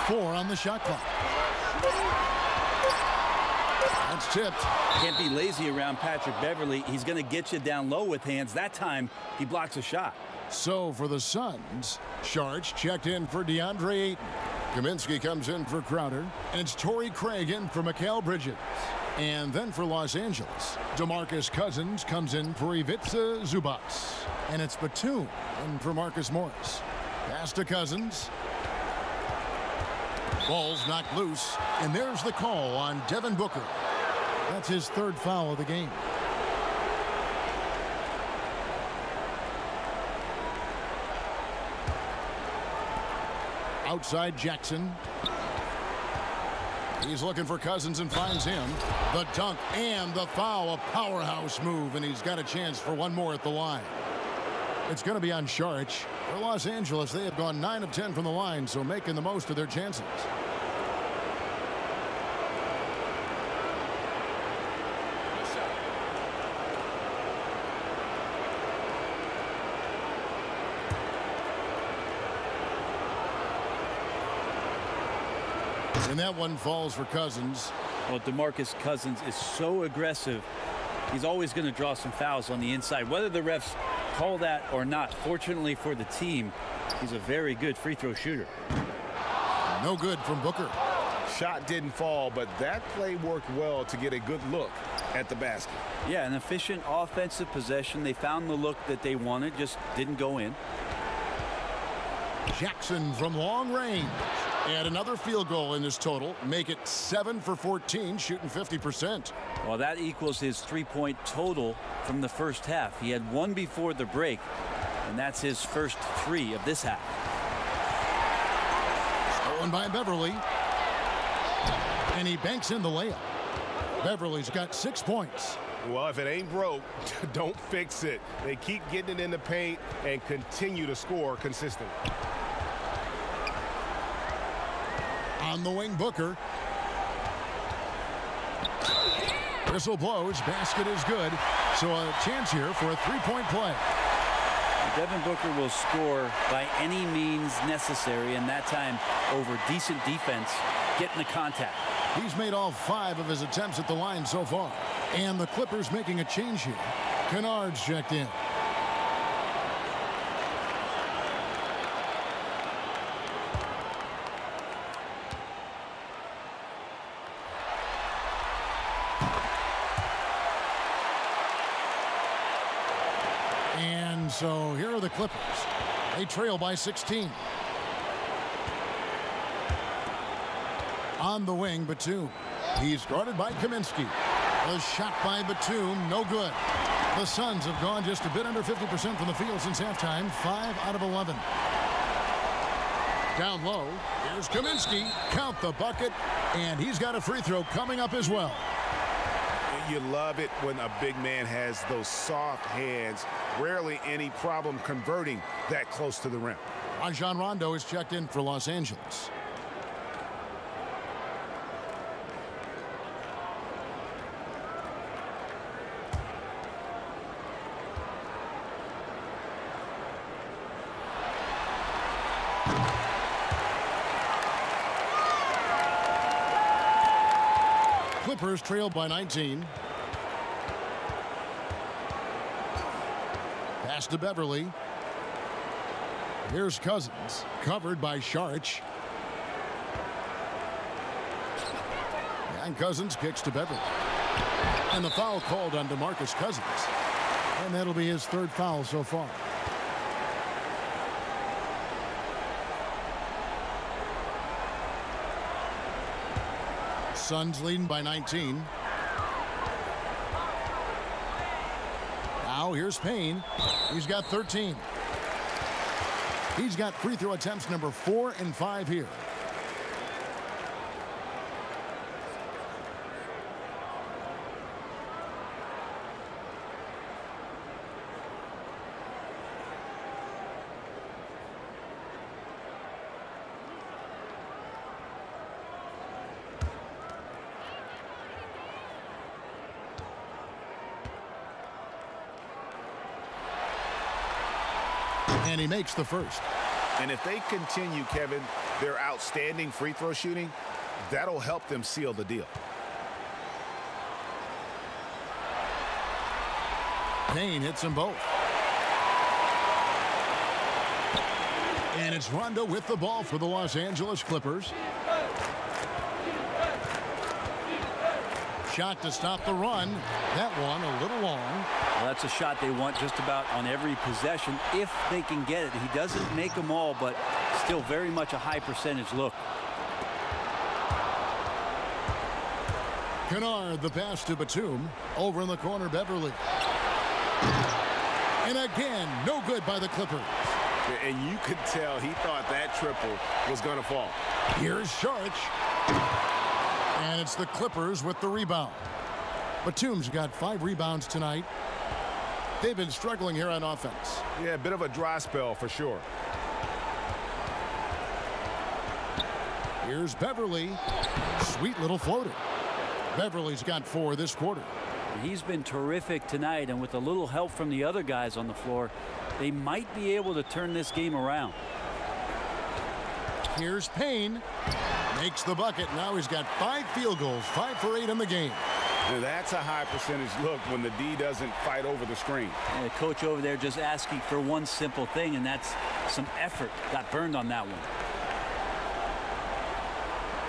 4 on the shot clock. That's tipped. Can't be lazy around Patrick Beverly. He's going to get you down low with hands. That time, he blocks a shot. So for the Suns, Sharch checked in for DeAndre Ayton. Kaminsky comes in for Crowder. And it's Torrey Craig in for Mikal Bridges. And then for Los Angeles, DeMarcus Cousins comes in for Ivica Zubac. And it's Batum in for Marcus Morris. Pass to Cousins. Ball's knocked loose. And there's the call on Devin Booker. That's his 3rd foul of the game. Outside Jackson. He's looking for Cousins and finds him. The dunk and the foul, a powerhouse move, and he's got a chance for one more at the line. It's going to be on Sharch. For Los Angeles, they have gone 9 of 10 from the line, so making the most of their chances. And that one falls for Cousins. Well, DeMarcus Cousins is so aggressive. He's always going to draw some fouls on the inside, whether the refs call that or not. Fortunately for the team, he's a very good free throw shooter. No good from Booker. Shot didn't fall, but that play worked well to get a good look at the basket. Yeah, an efficient offensive possession. They found the look that they wanted, just didn't go in. Jackson from long range. And another field goal in this total. Make it 7 for 14, shooting 50%. Well, that equals his 3-point total from the first half. He had 1 before the break, and that's his first 3 of this half. Stolen by Beverly. And he banks in the layup. Beverly's got 6 points. Well, if it ain't broke, don't fix it. They keep getting it in the paint and continue to score consistently. On the wing, Booker. Whistle blows. Basket is good. So a chance here for a three-point play. Devin Booker will score by any means necessary, and that time over decent defense, getting the contact. He's made all 5 of his attempts at the line so far. And the Clippers making a change here. Kennard's checked in. And so here are the Clippers. They trail by 16. On the wing, Batum. He's guarded by Kaminsky. A shot by Batum, no good. The Suns have gone just a bit under 50% from the field since halftime, 5 out of 11. Down low, here's Kaminsky. Count the bucket, and he's got a free throw coming up as well. You love it when a big man has those soft hands. Rarely any problem converting that close to the rim. Rajon Rondo is checked in for Los Angeles. Clippers trailed by 19. Pass to Beverly. Here's Cousins, covered by Saric. And Cousins kicks to Beverly. And the foul called on DeMarcus Cousins. And that'll be his 3rd foul so far. Suns leading by 19. Now here's Payne. He's got 13. He's got free throw attempts number 4 and 5 here. And he makes the first. And if they continue, Kevin, their outstanding free throw shooting, that'll help them seal the deal. Payne hits them both. And it's Rondo with the ball for the Los Angeles Clippers. Shot to stop the run. That one a little long. Well, that's a shot they want just about on every possession if they can get it. He doesn't make them all, but still very much a high percentage look. Kennard, the pass to Batum. Over in the corner, Beverly. And again, no good by the Clippers. And you could tell he thought that triple was going to fall. Here's Saric. And it's the Clippers with the rebound. Batum's got 5 rebounds tonight. They've been struggling here on offense. Yeah, a bit of a dry spell for sure. Here's Beverly. Sweet little floater. Beverly's got 4 this quarter. He's been terrific tonight, and with a little help from the other guys on the floor, they might be able to turn this game around. Here's Payne. Makes the bucket. Now he's got 5 field goals, 5 for 8 in the game. Now that's a high percentage look when the D doesn't fight over the screen. And the coach over there just asking for one simple thing, and that's some effort. Got burned on that one.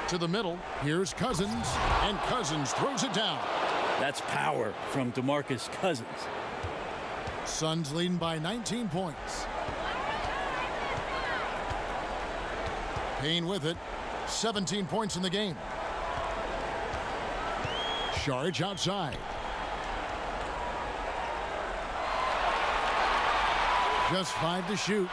To the middle. Here's Cousins. And Cousins throws it down. That's power from DeMarcus Cousins. Suns leading by 19 points. Payne with it. 17 points in the game. Saric outside. Just 5 to shoot.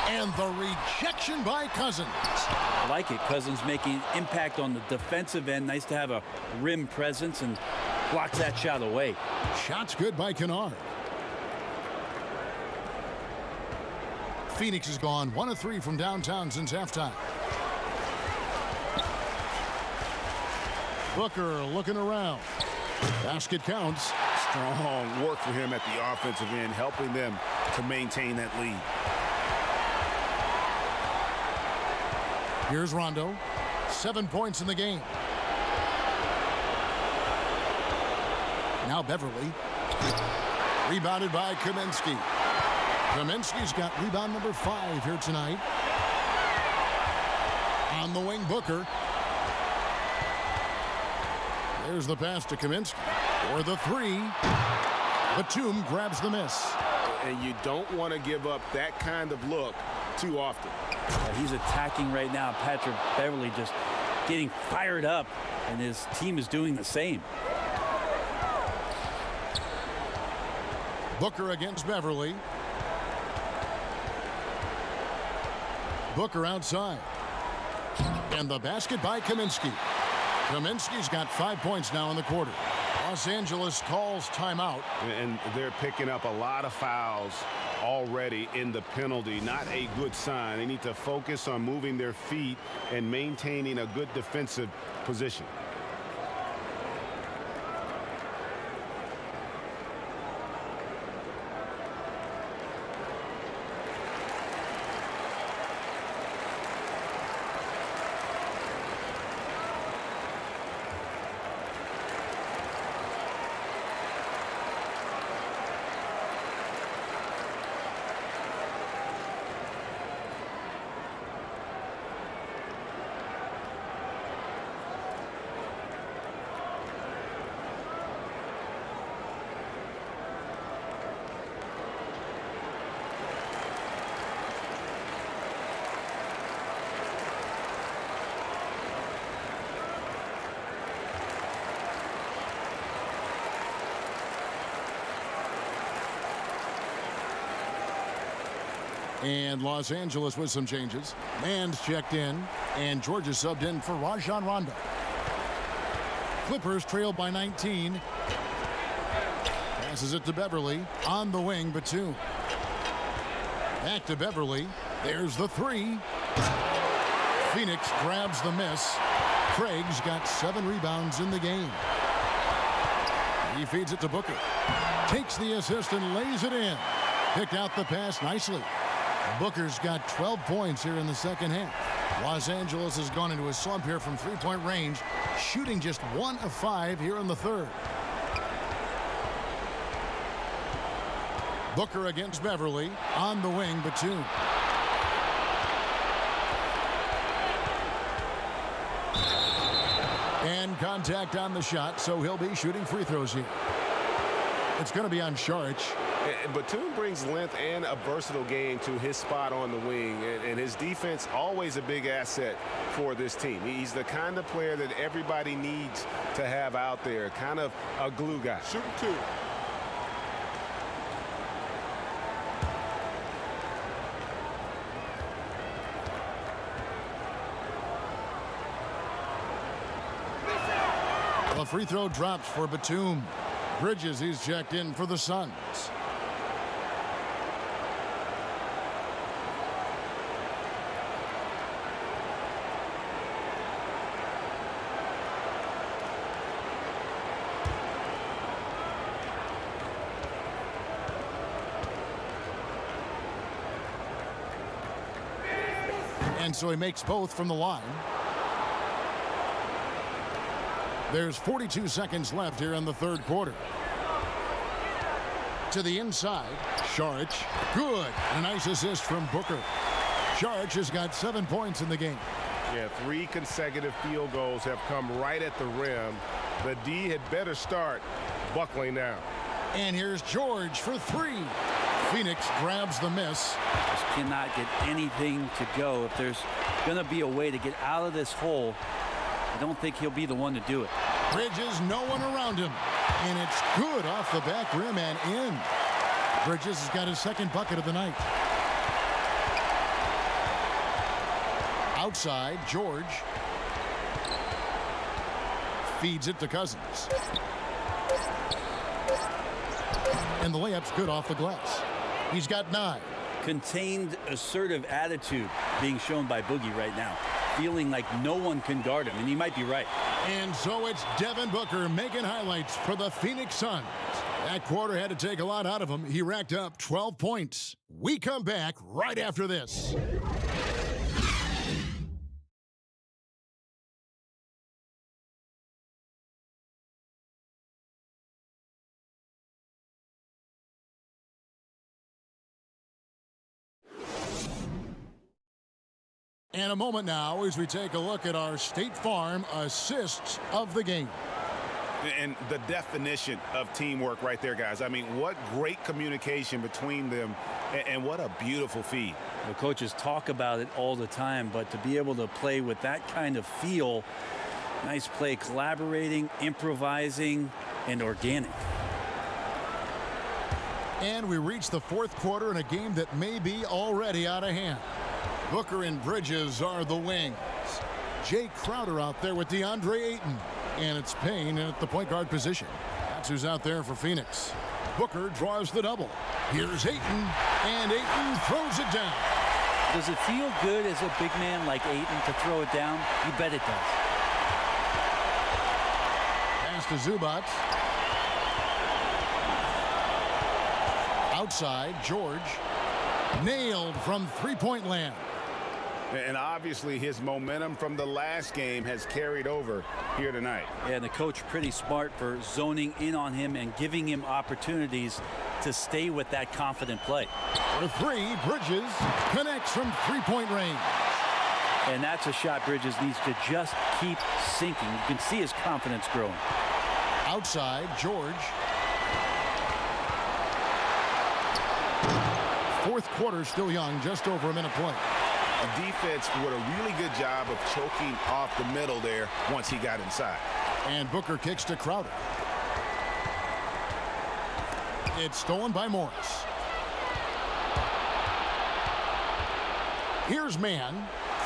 And the rejection by Cousins. I like it. Cousins making impact on the defensive end. Nice to have a rim presence and blocks that shot away. Shot's good by Kennard. Phoenix has gone 1 of 3 from downtown since halftime. Booker looking around. Basket counts. Strong work for him at the offensive end, helping them to maintain that lead. Here's Rondo. 7 points in the game. Now Beverly. Rebounded by Kaminsky. Kaminsky's got rebound number 5 here tonight. On the wing, Booker. There's the pass to Kaminsky for the 3. Batum grabs the miss. And you don't want to give up that kind of look too often. He's attacking right now. Patrick Beverly just getting fired up, and his team is doing the same. Booker against Beverly. Booker outside. And the basket by Kaminsky. Kaminsky's got 5 points now in the quarter. Los Angeles calls timeout. And they're picking up a lot of fouls already in the penalty. Not a good sign. They need to focus on moving their feet and maintaining a good defensive position. And Los Angeles with some changes. Mann's checked in, and Georgia subbed in for Rajon Rondo. Clippers trail by 19. Passes it to Beverly. On the wing, Batum. Back to Beverly. There's the 3. Phoenix grabs the miss. Craig's got 7 rebounds in the game. He feeds it to Booker. Takes the assist and lays it in. Picked out the pass nicely. Booker's got 12 points here in the second half. Los Angeles has gone into a slump here from three-point range, shooting just 1 of 5 here in the third. Booker against Beverly. On the wing, Batum. And contact on the shot, so he'll be shooting free throws here. It's going to be on Saric. And Batum brings length and a versatile game to his spot on the wing, and his defense always a big asset for this team. He's the kind of player that everybody needs to have out there, kind of a glue guy. Shooting 2. The free throw drops for Batum. Bridges, he's checked in for the Suns. And so he makes both from the line. There's 42 seconds left here in the third quarter. To the inside, Saric, good. A nice assist from Booker. Saric has got 7 points in the game. Yeah, 3 consecutive field goals have come right at the rim. The D had better start buckling now. And here's George for 3. Phoenix grabs the miss. Just cannot get anything to go. If there's going to be a way to get out of this hole, I don't think he'll be the one to do it. Bridges, no one around him. And it's good off the back rim and in. Bridges has got his second bucket of the night. Outside, George. Feeds it to Cousins. And the layup's good off the glass. He's got 9. Contained, assertive attitude being shown by Boogie right now. Feeling like no one can guard him, and he might be right. And so it's Devin Booker making highlights for the Phoenix Suns. That quarter had to take a lot out of him. He racked up 12 points. We come back right after this. And a moment now as we take a look at our State Farm assists of the game. And the definition of teamwork right there, guys. I mean, what great communication between them, and what a beautiful feed. The coaches talk about it all the time, but to be able to play with that kind of feel, nice play, collaborating, improvising, and organic. And we reach the fourth quarter in a game that may be already out of hand. Booker and Bridges are the wings. Jay Crowder out there with DeAndre Ayton. And it's Payne in at the point guard position. That's who's out there for Phoenix. Booker draws the double. Here's Ayton, and Ayton throws it down. Does it feel good as a big man like Ayton to throw it down? You bet it does. Pass to Zubac. Outside, George. Nailed from three-point land. And obviously his momentum from the last game has carried over here tonight. Yeah, and the coach pretty smart for zoning in on him and giving him opportunities to stay with that confident play. For 3, Bridges connects from three-point range. And that's a shot Bridges needs to just keep sinking. You can see his confidence growing. Outside, George. Fourth quarter still young, just over a minute play. The defense did a really good job of choking off the middle there once he got inside. And Booker kicks to Crowder. It's stolen by Morris. Here's man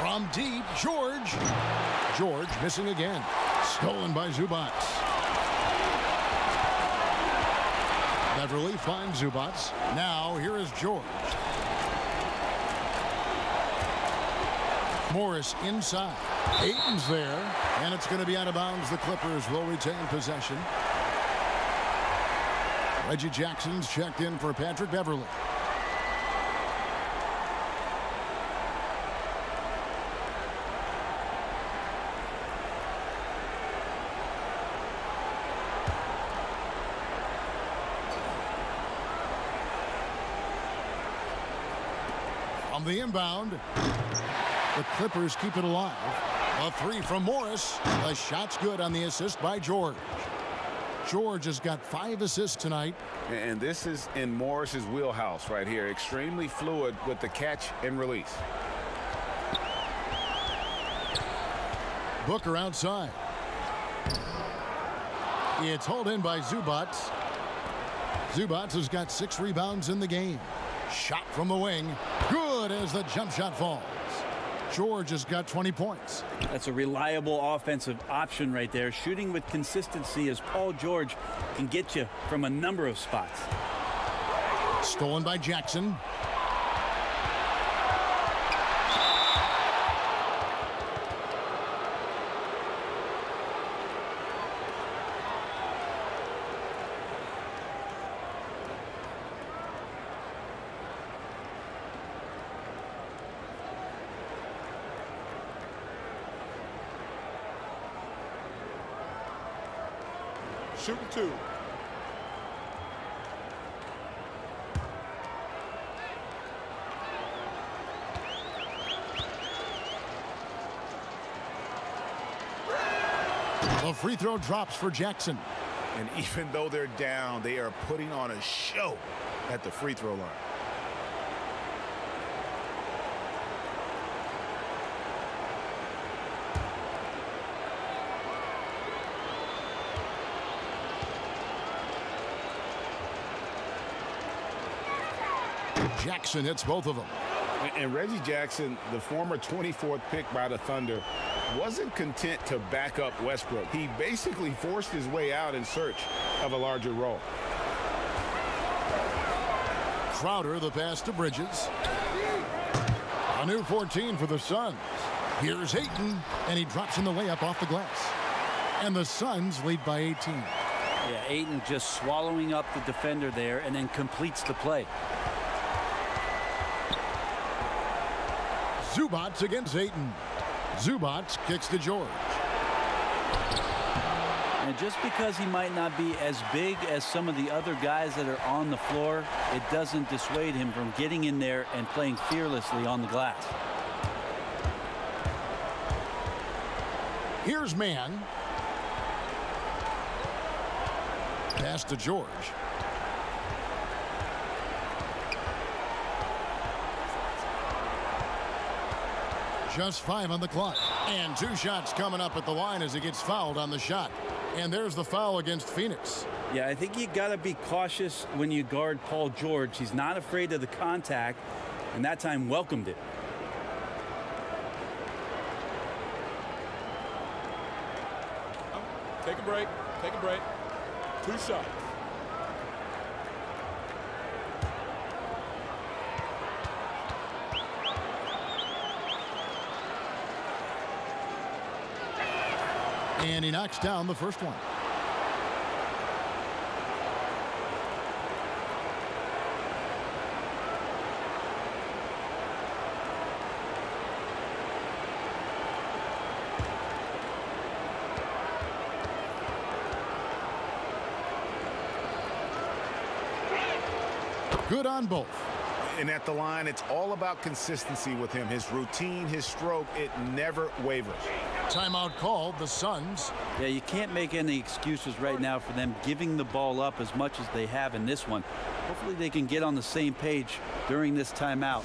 from deep, George. George missing again. Stolen by Zubac. Beverly finds Zubac. Now here is George. Morris inside. Ayton's there, and it's going to be out of bounds. The Clippers will retain possession. Reggie Jackson's checked in for Patrick Beverly. On the inbound. The Clippers keep it alive. A 3 from Morris. The shot's good on the assist by George. George has got 5 assists tonight. And this is in Morris's wheelhouse right here. Extremely fluid with the catch and release. Booker outside. It's hauled in by Zubac. Zubac has got 6 rebounds in the game. Shot from the wing. Good as the jump shot falls. George has got 20 points. That's a reliable offensive option right there. Shooting with consistency as Paul George can get you from a number of spots. Stolen by Jackson. Shooting 2. The free throw drops for Jackson. And even though they're down, they are putting on a show at the free throw line. Jackson hits both of them. And Reggie Jackson, the former 24th pick by the Thunder, wasn't content to back up Westbrook. He basically forced his way out in search of a larger role. Crowder, the pass to Bridges. A new 14 for the Suns. Here's Ayton, and he drops in the layup off the glass. And the Suns lead by 18. Yeah, Ayton just swallowing up the defender there and then completes the play. Zubac against Ayton. Zubac kicks to George. And just because he might not be as big as some of the other guys that are on the floor, it doesn't dissuade him from getting in there and playing fearlessly on the glass. Here's Mann. Pass to George. Just 5 on the clock. And 2 shots coming up at the line as he gets fouled on the shot. And there's the foul against Phoenix. Yeah, I think you got to be cautious when you guard Paul George. He's not afraid of the contact, and that time welcomed it. Take a break. Take a break. 2 shots. And he knocks down the first one. Good on both. And at the line, it's all about consistency with him. His routine, his stroke, it never wavers. Timeout called, the Suns. Yeah, you can't make any excuses right now for them giving the ball up as much as they have in this one. Hopefully they can get on the same page during this timeout.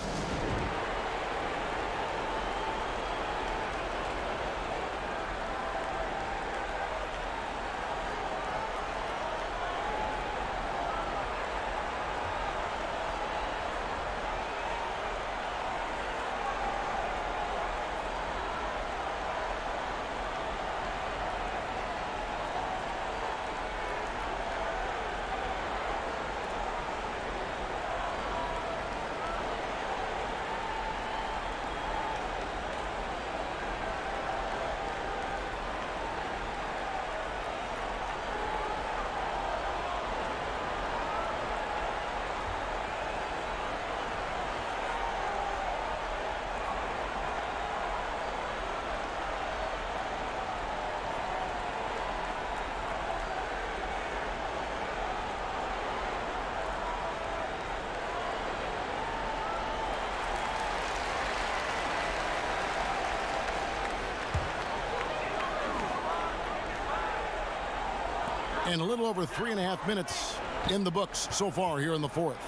And a little over 3.5 minutes in the books so far here in the fourth.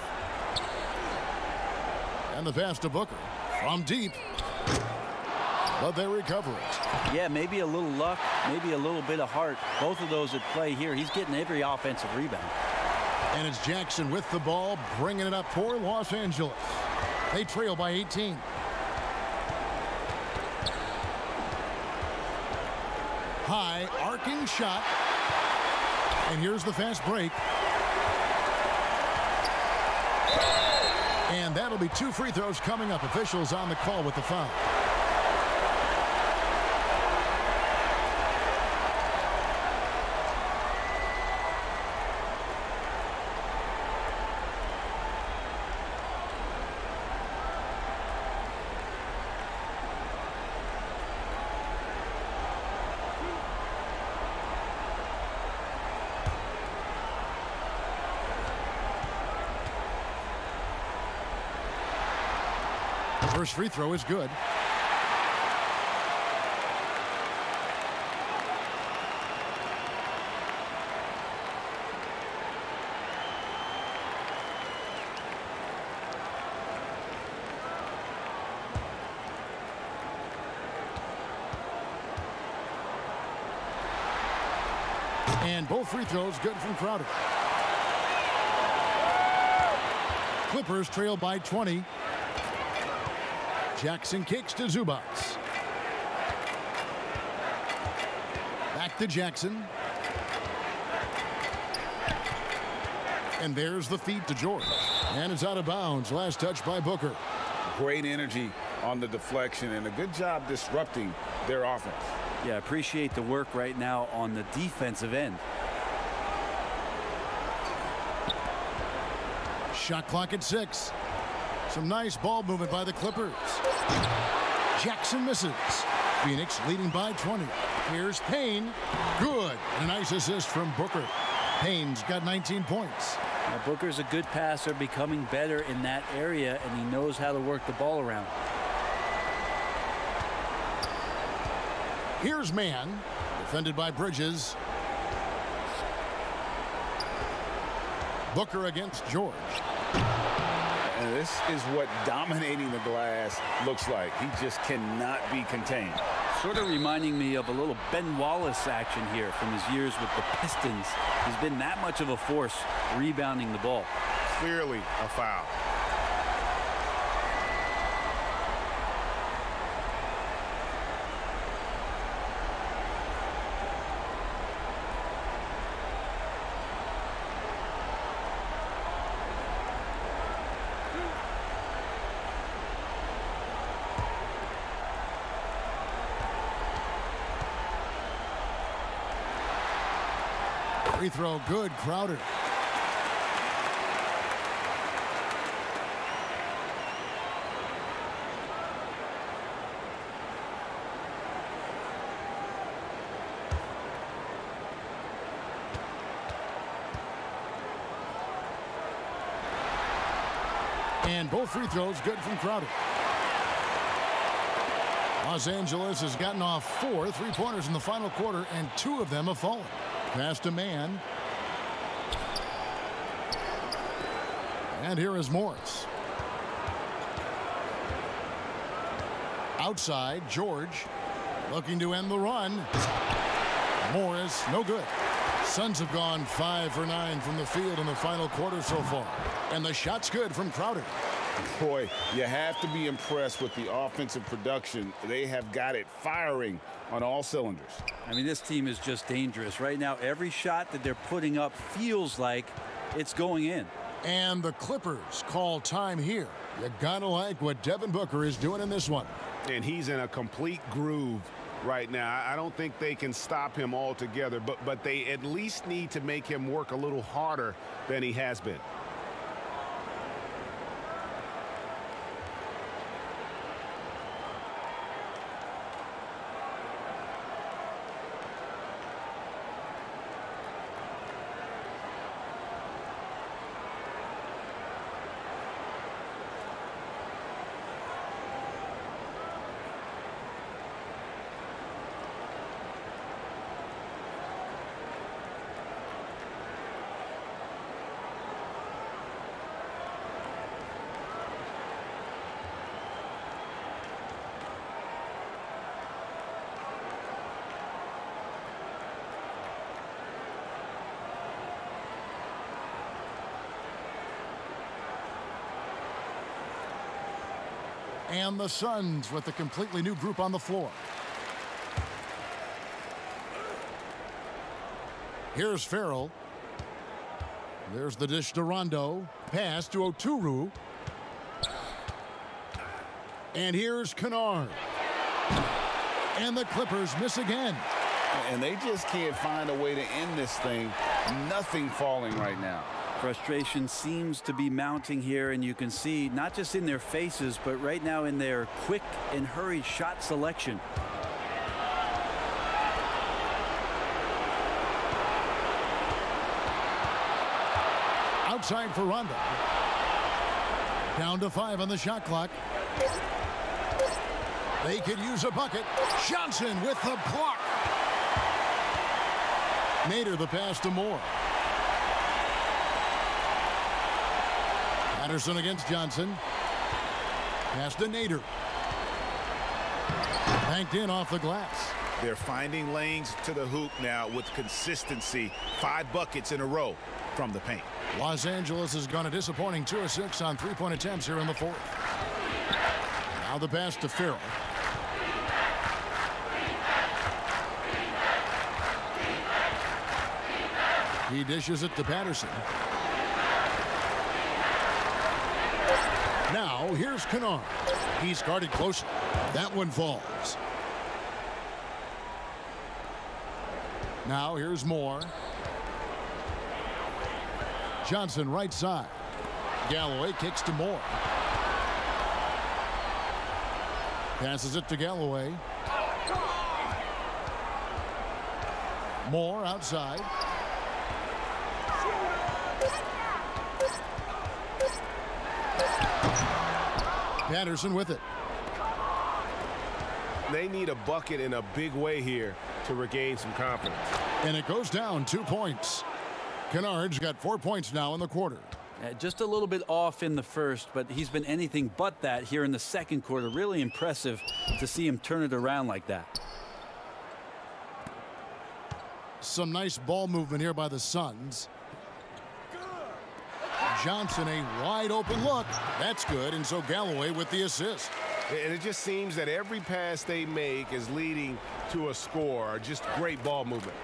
And the pass to Booker from deep. But they recover it. Yeah, maybe a little luck, maybe a little bit of heart. Both of those at play here. He's getting every offensive rebound. And it's Jackson with the ball, bringing it up for Los Angeles. They trail by 18. High arcing shot. And here's the fast break. And that'll be 2 free throws coming up. Officials on the call with the foul. First free throw is good. And both free throws good from Crowder. Clippers trail by 20. Jackson kicks to Zubats. Back to Jackson. And there's the feed to George. And it's out of bounds. Last touch by Booker. Great energy on the deflection and a good job disrupting their offense. Yeah, appreciate the work right now on the defensive end. Shot clock at 6. Some nice ball movement by the Clippers. Jackson misses. Phoenix leading by 20. Here's Payne. Good. And a nice assist from Booker. Payne's got 19 points. Now, Booker's a good passer, becoming better in that area, and he knows how to work the ball around. Here's Mann, defended by Bridges. Booker against George. And this is what dominating the glass looks like. He just cannot be contained. Sort of reminding me of a little Ben Wallace action here from his years with the Pistons. He's been that much of a force rebounding the ball. Clearly a foul. Free throw good, Crowder. And both free throws good from Crowder. Los Angeles has gotten off 4 3-pointers in the final quarter, and 2 of them have fallen. Pass to Mann. And here is Morris. Outside, George looking to end the run. Morris, no good. Suns have gone 5 for 9 from the field in the final quarter so far. And the shot's good from Crowder. Boy, you have to be impressed with the offensive production. They have got it firing on all cylinders. I mean, this team is just dangerous. Right now, every shot that they're putting up feels like it's going in. And the Clippers call time here. You gotta like what Devin Booker is doing in this one. And he's in a complete groove right now. I don't think they can stop him altogether, but they at least need to make him work a little harder than he has been. And the Suns with a completely new group on the floor. Here's Farrell. There's the dish to Rondo. Pass to Oturu. And here's Kennard. And the Clippers miss again. And they just can't find a way to end this thing. Nothing falling right now. Frustration seems to be mounting here, and you can see not just in their faces, but right now in their quick and hurried shot selection. Outside for Rondo. Down to 5 on the shot clock. They could use a bucket. Johnson with the block. Nader the pass to Moore. Patterson against Johnson. Pass to Nader. Banked in off the glass. They're finding lanes to the hoop now with consistency. 5 buckets in a row from the paint. Los Angeles has gone a disappointing 2 of 6 on 3-point attempts here in the fourth. Now Now the pass to Farrell. He dishes it to Patterson. Now here's Kennard. He's guarded closely. That one falls. Now here's Moore. Johnson right side. Galloway kicks to Moore. Passes it to Galloway. Moore outside. Patterson with it. They need a bucket in a big way here to regain some confidence. And it goes down 2 points. Kennard's got 4 points now in the quarter. Just a little bit off in the first, but he's been anything but that here in the second quarter. Really impressive to see him turn it around like that. Some nice ball movement here by the Suns. Johnson, a wide open look. That's good, and so Galloway with the assist. And it just seems that every pass they make is leading to a score. Just great ball movement.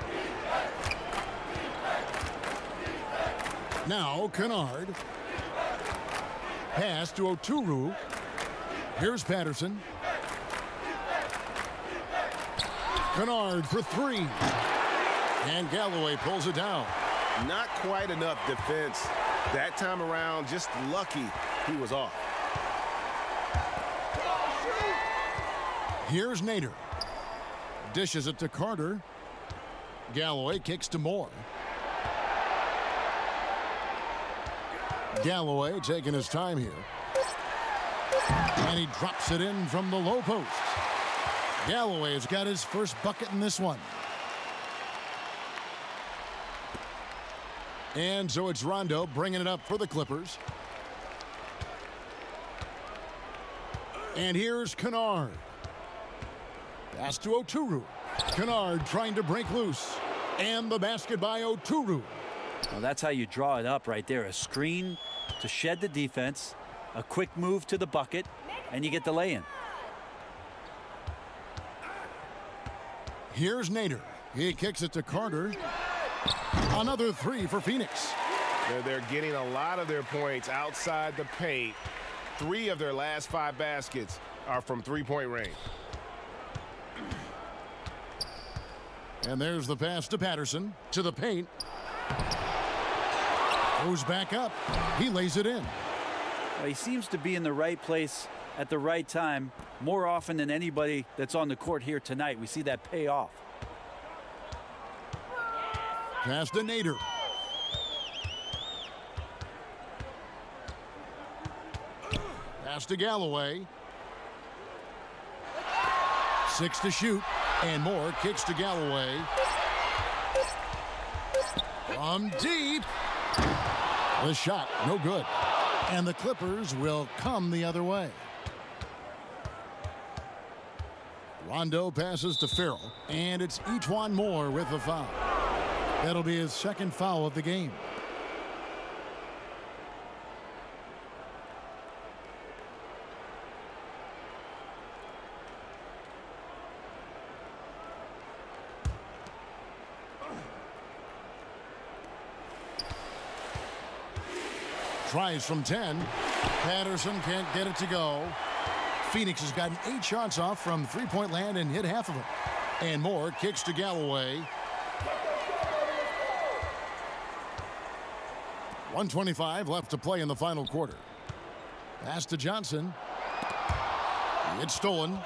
Now Kennard. Pass to Oturu. Here's Patterson. Kennard for three. And Galloway pulls it down. Not quite enough defense. That time around, just lucky he was off. Here's Nader. Dishes it to Carter. Galloway kicks to Moore. Galloway taking his time here. And he drops it in from the low post. Galloway's got his first bucket in this one. And so it's Rondo bringing it up for the Clippers. And here's Kennard. Pass to Oturu. Kennard trying to break loose. And the basket by Oturu. Well, that's how you draw it up right there. A screen to shed the defense, a quick move to the bucket, and you get the lay-in. Here's Nader. He kicks it to Carter. Another three for Phoenix. They're getting a lot of their points outside the paint. 3 of their last 5 baskets are from three-point range. And there's the pass to Patterson. To the paint. Goes back up. He lays it in. Well, he seems to be in the right place at the right time more often than anybody that's on the court here tonight. We see that pay off. Pass to Nader. Pass to Galloway. 6 to shoot. And Moore kicks to Galloway. From deep. The shot, no good. And the Clippers will come the other way. Rondo passes to Farrell. And it's E'Twaun Moore with the foul. That'll be his second foul of the game. Tries from 10. Patterson can't get it to go. Phoenix has gotten 8 shots off from three-point land and hit half of them. And Moore kicks to Galloway. 1:25 left to play in the final quarter. Pass to Johnson. It's stolen.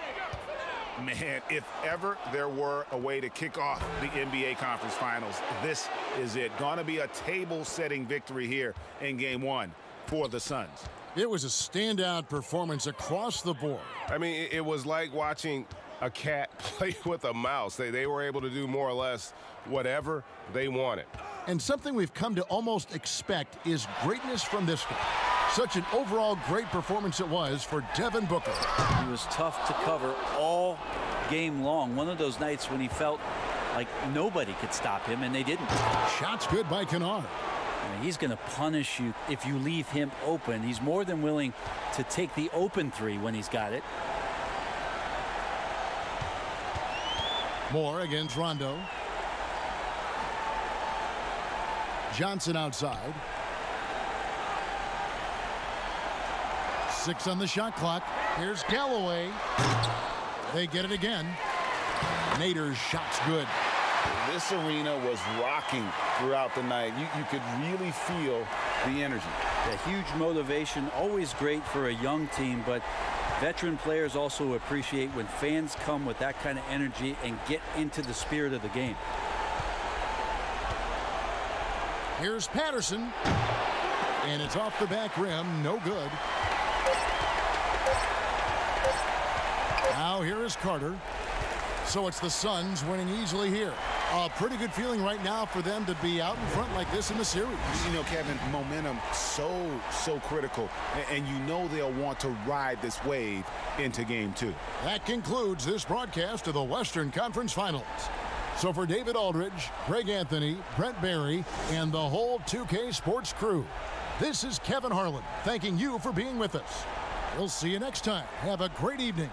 Man, if ever there were a way to kick off the NBA Conference Finals, this is it. Gonna be a table-setting victory here in Game 1 for the Suns. It was a standout performance across the board. I mean, it was like watching a cat play with a mouse. They were able to do more or less whatever they wanted. And something we've come to almost expect is greatness from this guy. Such an overall great performance it was for Devin Booker. He was tough to cover all game long. One of those nights when he felt like nobody could stop him, and they didn't. Shots good by Kennard. I mean, he's going to punish you if you leave him open. He's more than willing to take the open three when he's got it. Moore against Rondo. Johnson outside. 6 on the shot clock. Here's Galloway. They get it again. Nader's shot's good. This arena was rocking throughout the night. You could really feel the energy. A huge motivation, always great for a young team, but veteran players also appreciate when fans come with that kind of energy and get into the spirit of the game. Here's Patterson. And it's off the back rim. No good. Now here is Carter. So it's the Suns winning easily here. A pretty good feeling right now for them to be out in front like this in the series. You know, Kevin, momentum so critical. And you know they'll want to ride this wave into game 2. That concludes this broadcast of the Western Conference Finals. So for David Aldridge, Greg Anthony, Brent Barry, and the whole 2K Sports crew, this is Kevin Harlan thanking you for being with us. We'll see you next time. Have a great evening.